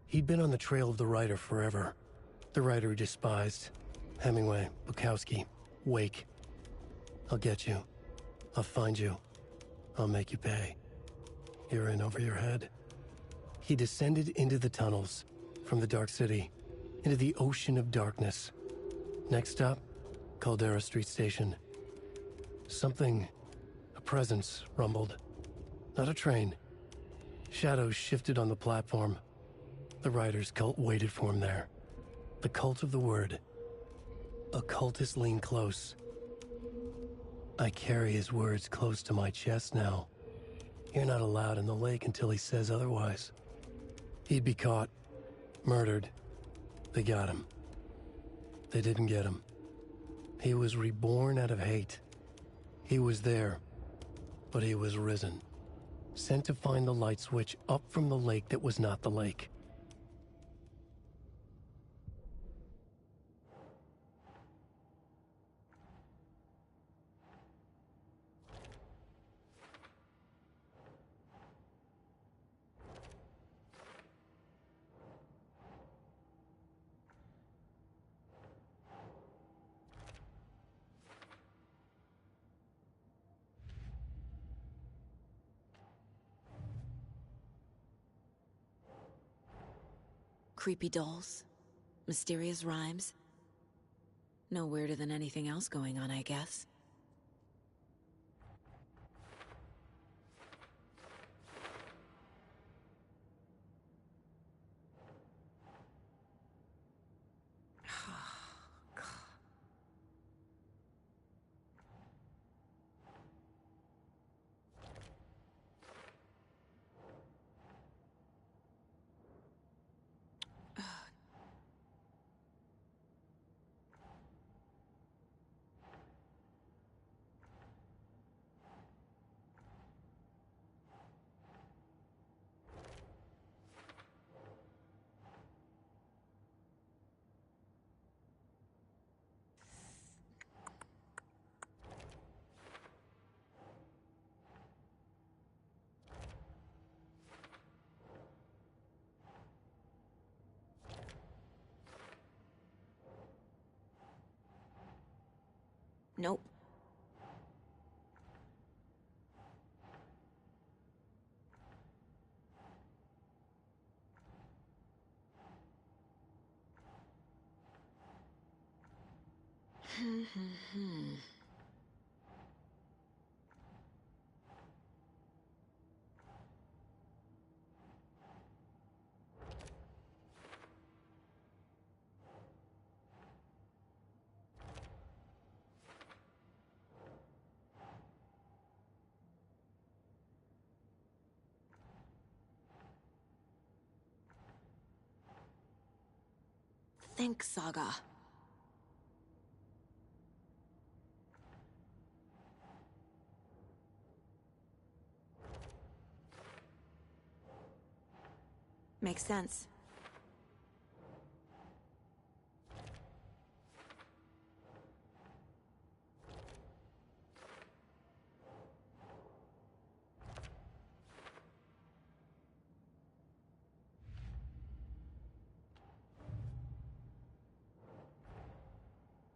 He'd been on the trail of the writer forever. The writer he despised. Hemingway, Bukowski, Wake. I'll get you. I'll find you. I'll make you pay. You're in over your head. He descended into the tunnels, from the Dark City, into the ocean of darkness. Next stop, Caldera Street Station. Something, a presence, rumbled. Not a train. Shadows shifted on the platform. The writer's cult waited for him there. The cult of the word. A cultist leaned close. I carry his words close to my chest now. You're not allowed in the lake until he says otherwise. He'd be caught, murdered. They got him. They didn't get him. He was reborn out of hate. He was there, but he was risen. Sent to find the light switch up from the lake that was not the lake. Creepy dolls, mysterious rhymes. No weirder than anything else going on, I guess. Nope. Think, Saga. Makes sense.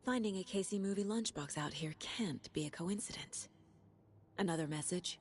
Finding a Casey movie lunchbox out here can't be a coincidence. Another message?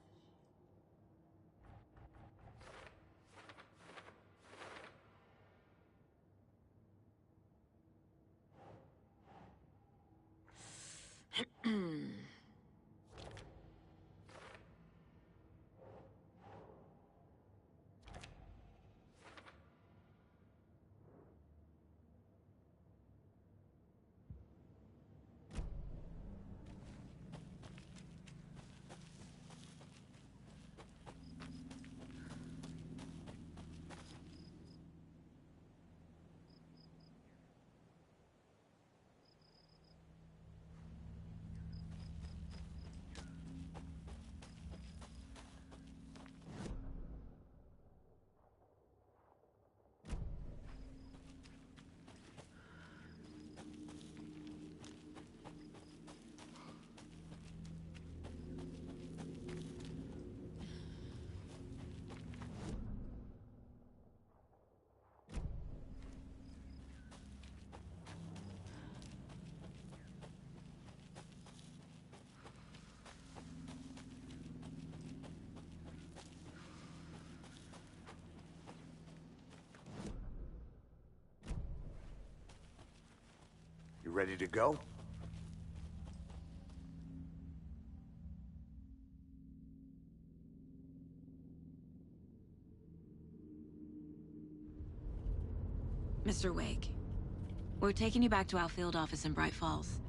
ready to go? Mr. Wake, we're taking you back to our field office in Bright Falls.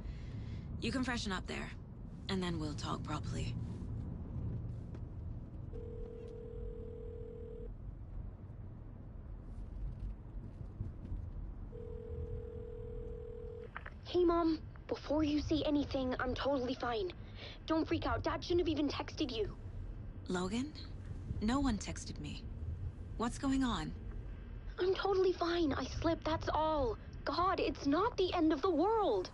You can freshen up there, and then we'll talk properly. Hey, Mom. Before you say anything, I'm totally fine. Don't freak out. Dad shouldn't have even texted you. Logan? No one texted me. What's going on? I'm totally fine. I slipped, that's all. God, it's not the end of the world.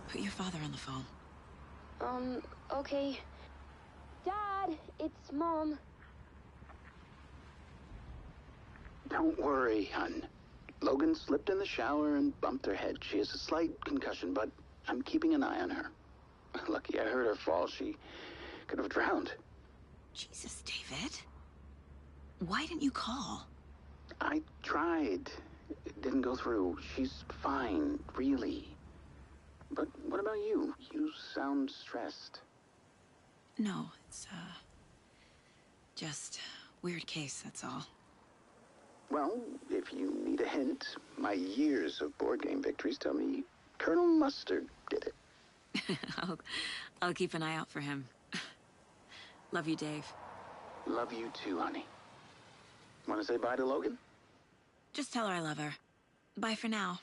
Put your father on the phone. Okay. Dad, it's Mom. Don't worry, hon. Logan slipped in the shower and bumped her head. She has a slight concussion, but I'm keeping an eye on her. Lucky I heard her fall. She could have drowned. Jesus, David. Why didn't you call? I tried. It didn't go through. She's fine, really. But what about you? You sound stressed. No, it's, just weird case, that's all. Well, if you need a hint, my years of board game victories tell me Colonel Mustard did it. I'll keep an eye out for him. Love you, Dave. Love you too, honey. Want to say bye to Logan? Just tell her I love her. Bye for now.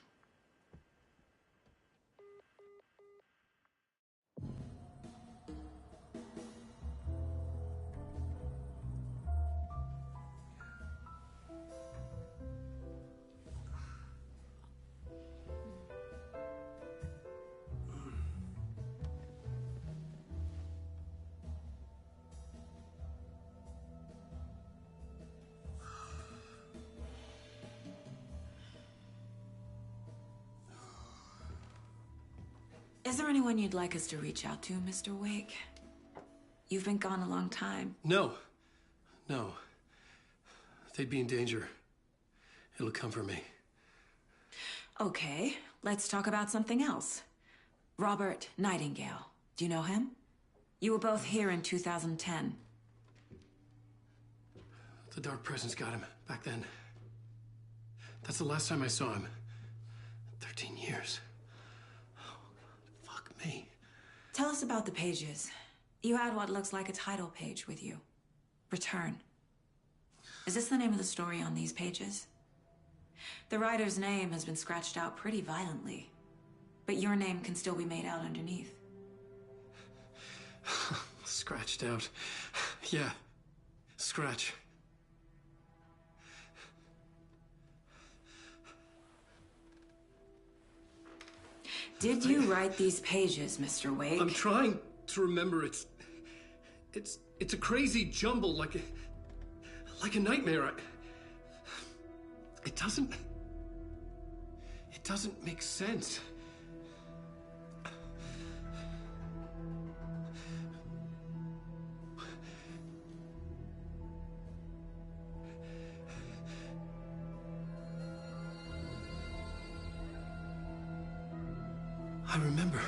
Is there anyone you'd like us to reach out to, Mr. Wake? You've been gone a long time. No. No. They'd be in danger. It'll come for me. Okay, let's talk about something else. Robert Nightingale. Do you know him? You were both here in 2010. The Dark Presence got him back then. That's the last time I saw him. 13 years. Me. Tell us about the pages. You had what looks like a title page with you. Return. Is this the name of the story on these pages? The writer's name has been scratched out pretty violently, but your name can still be made out underneath. Scratched out. Yeah. Scratch. Did you write these pages, Mr. Wake? I'm trying to remember. It's a crazy jumble, like a nightmare. It doesn't make sense. I remember.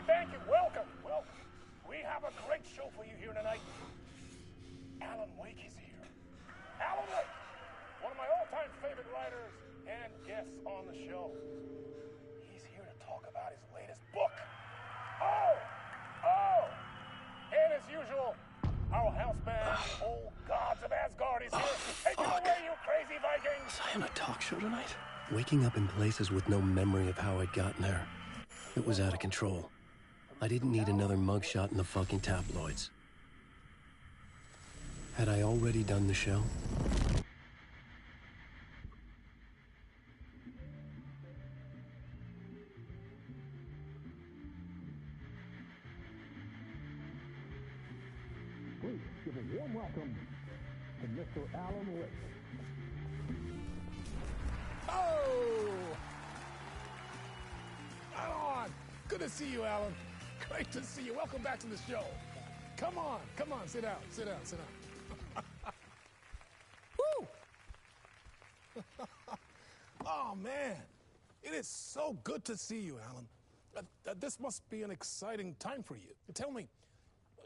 Thank you. Welcome. We have a great show for you here tonight. Alan Wake is here. Alan Wake, one of my all-time favorite writers and guests on the show. He's here to talk about his latest book. And as usual, our house band, Old Gods of Asgard, is here. Take it away, you crazy Vikings! Was I on a talk show tonight? Waking up in places with no memory of how I'd gotten there. It was out of control. I didn't need another mugshot in the fucking tabloids. Had I already done the show? Please give a warm welcome to Mr. Alan Wake. Oh! Alan! Good to see you, Alan. Great to see you. Welcome back to the show. Come on, sit down, sit down, sit down. Woo! Oh, man. It is so good to see you, Alan. This must be an exciting time for you. Tell me,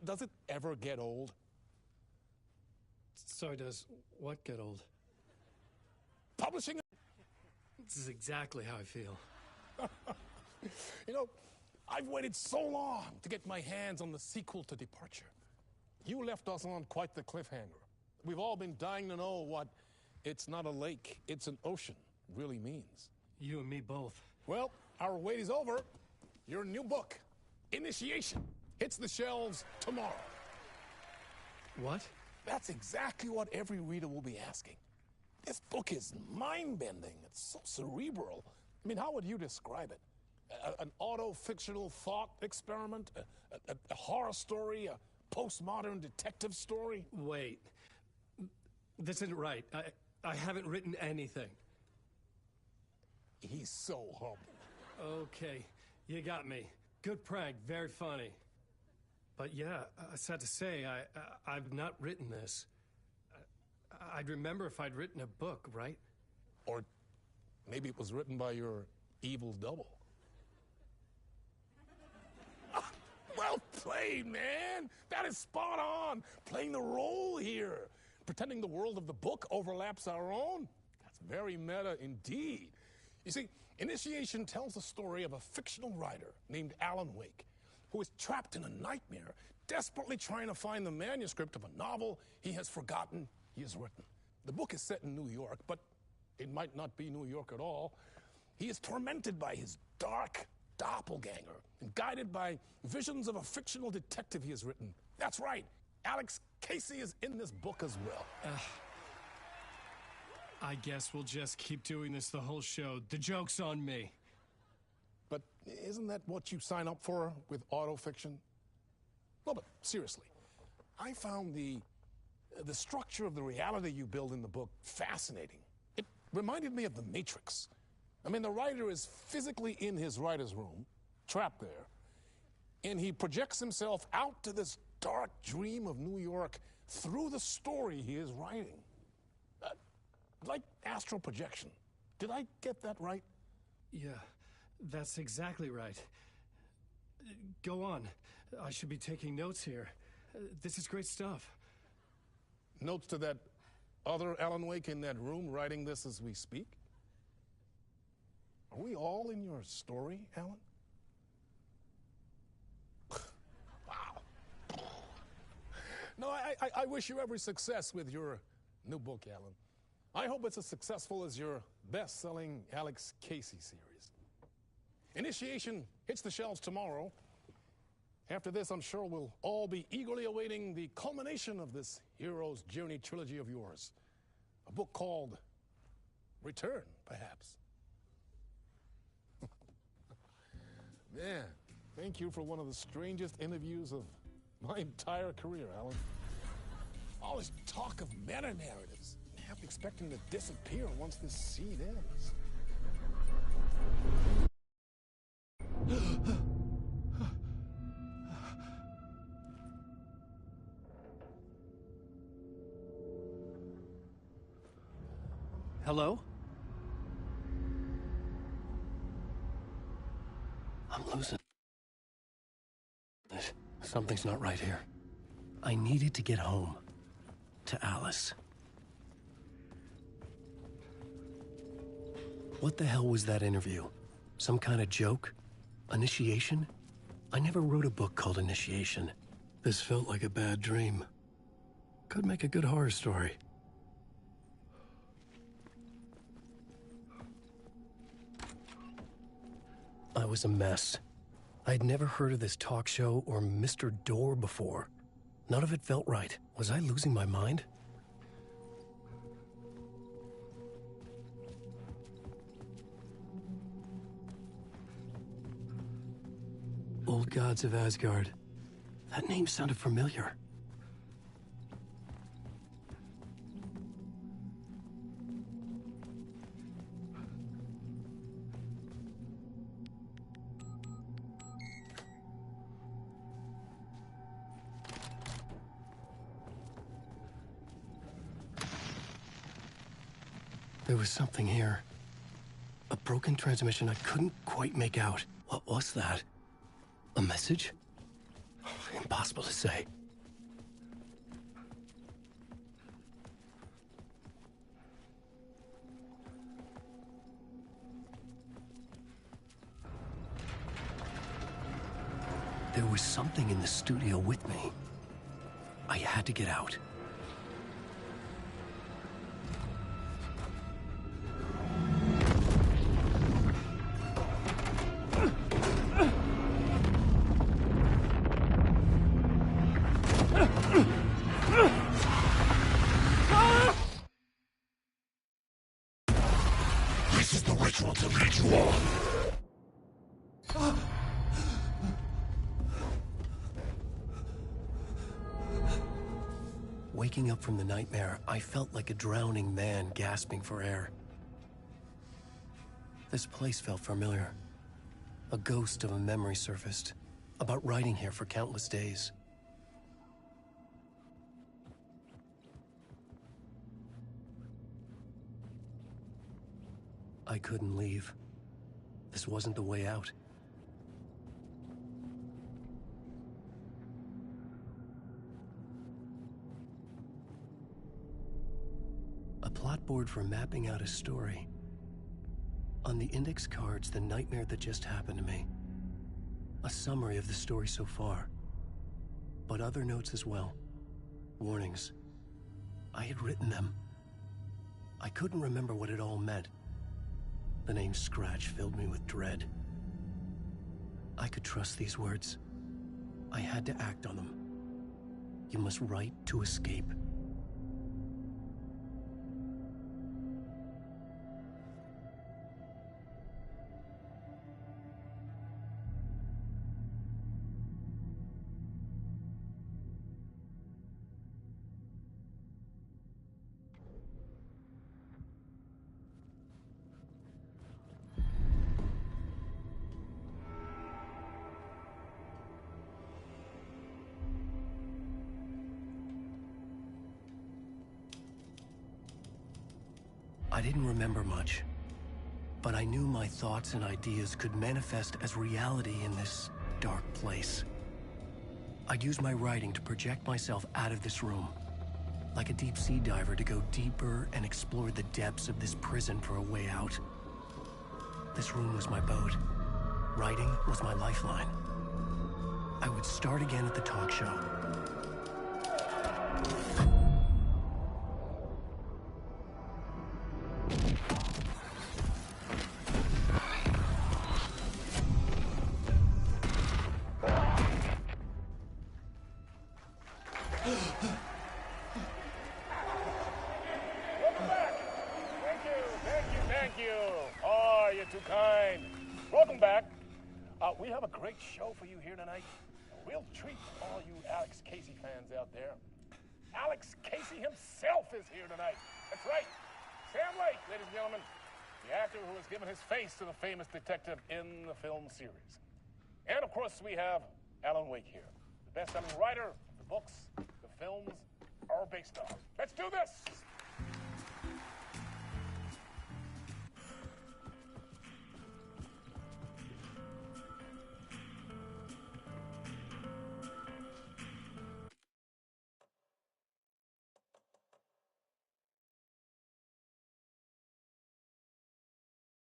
does it ever get old? So does what get old? Publishing? This is exactly how I feel. You know, I've waited so long to get my hands on the sequel to Departure. You left us on quite the cliffhanger. We've all been dying to know what "it's not a lake, it's an ocean" really means. You and me both. Well, our wait is over. Your new book, Initiation, hits the shelves tomorrow. What? That's exactly what every reader will be asking. This book is mind-bending. It's so cerebral. I mean, how would you describe it? An auto-fictional thought experiment? A horror story? A postmodern detective story? Wait. This isn't right. I haven't written anything. He's so humble. Okay, you got me. Good prank, very funny. But yeah, sad to say, I've not written this. I'd remember if I'd written a book, right? Or maybe it was written by your evil double. Well played, man! That is spot on! Playing the role here. Pretending the world of the book overlaps our own. That's very meta indeed. You see, Initiation tells the story of a fictional writer named Alan Wake, who is trapped in a nightmare, desperately trying to find the manuscript of a novel he has forgotten he has written. The book is set in New York, but it might not be New York at all. He is tormented by his dark doppelganger and guided by visions of a fictional detective he has written. That's right, Alex Casey is in this book as well. I guess we'll just keep doing this the whole show. The joke's on me. But isn't that what you sign up for with autofiction? No, but seriously, I found the structure of the reality you build in the book fascinating. It reminded me of The Matrix. I mean, the writer is physically in his writer's room, trapped there, and he projects himself out to this dark dream of New York through the story he is writing. Like astral projection. Did I get that right? Yeah, that's exactly right. Go on. I should be taking notes here. This is great stuff. Notes to that other Alan Wake in that room writing this as we speak? Are we all in your story, Alan? Wow. No, I wish you every success with your new book, Alan. I hope it's as successful as your best-selling Alex Casey series. Initiation hits the shelves tomorrow. After this, I'm sure we'll all be eagerly awaiting the culmination of this hero's journey trilogy of yours. A book called Return, perhaps. Man, thank you for one of the strangest interviews of my entire career, Alan. All this talk of meta-narratives. I'm expecting to disappear once this seed ends. Hello? I'm losing it. Something's not right here. I needed to get home. To Alice. What the hell was that interview? Some kind of joke? Initiation? I never wrote a book called Initiation. This felt like a bad dream. Could make a good horror story. I was a mess. I'd never heard of this talk show or Mr. Door before. None of it felt right. Was I losing my mind? Old Gods of Asgard. That name sounded familiar. There was something here. A broken transmission I couldn't quite make out. What was that? A message? Impossible to say. There was something in the studio with me. I had to get out. This is the ritual to lead you on. Waking up from the nightmare, I felt like a drowning man gasping for air. This place felt familiar. A ghost of a memory surfaced, about riding here for countless days. I couldn't leave. This wasn't the way out. A plot board for mapping out a story. On the index cards, the nightmare that just happened to me. A summary of the story so far. But other notes as well. Warnings. I had written them. I couldn't remember what it all meant. The name Scratch filled me with dread. I could trust these words. I had to act on them. You must write to escape. I didn't remember much, but I knew my thoughts and ideas could manifest as reality in this dark place. I'd use my writing to project myself out of this room, like a deep-sea diver to go deeper and explore the depths of this prison for a way out. This room was my boat. Writing was my lifeline. I would start again at the talk show. Thank you. Oh, you're too kind. Welcome back. We have a great show for you here tonight. A real treat for all you Alex Casey fans out there. Alex Casey himself is here tonight. That's right. Sam Lake, ladies and gentlemen. The actor who has given his face to the famous detective in the film series. And of course, we have Alan Wake here. The best-selling writer of the books the films are based on. Let's do this!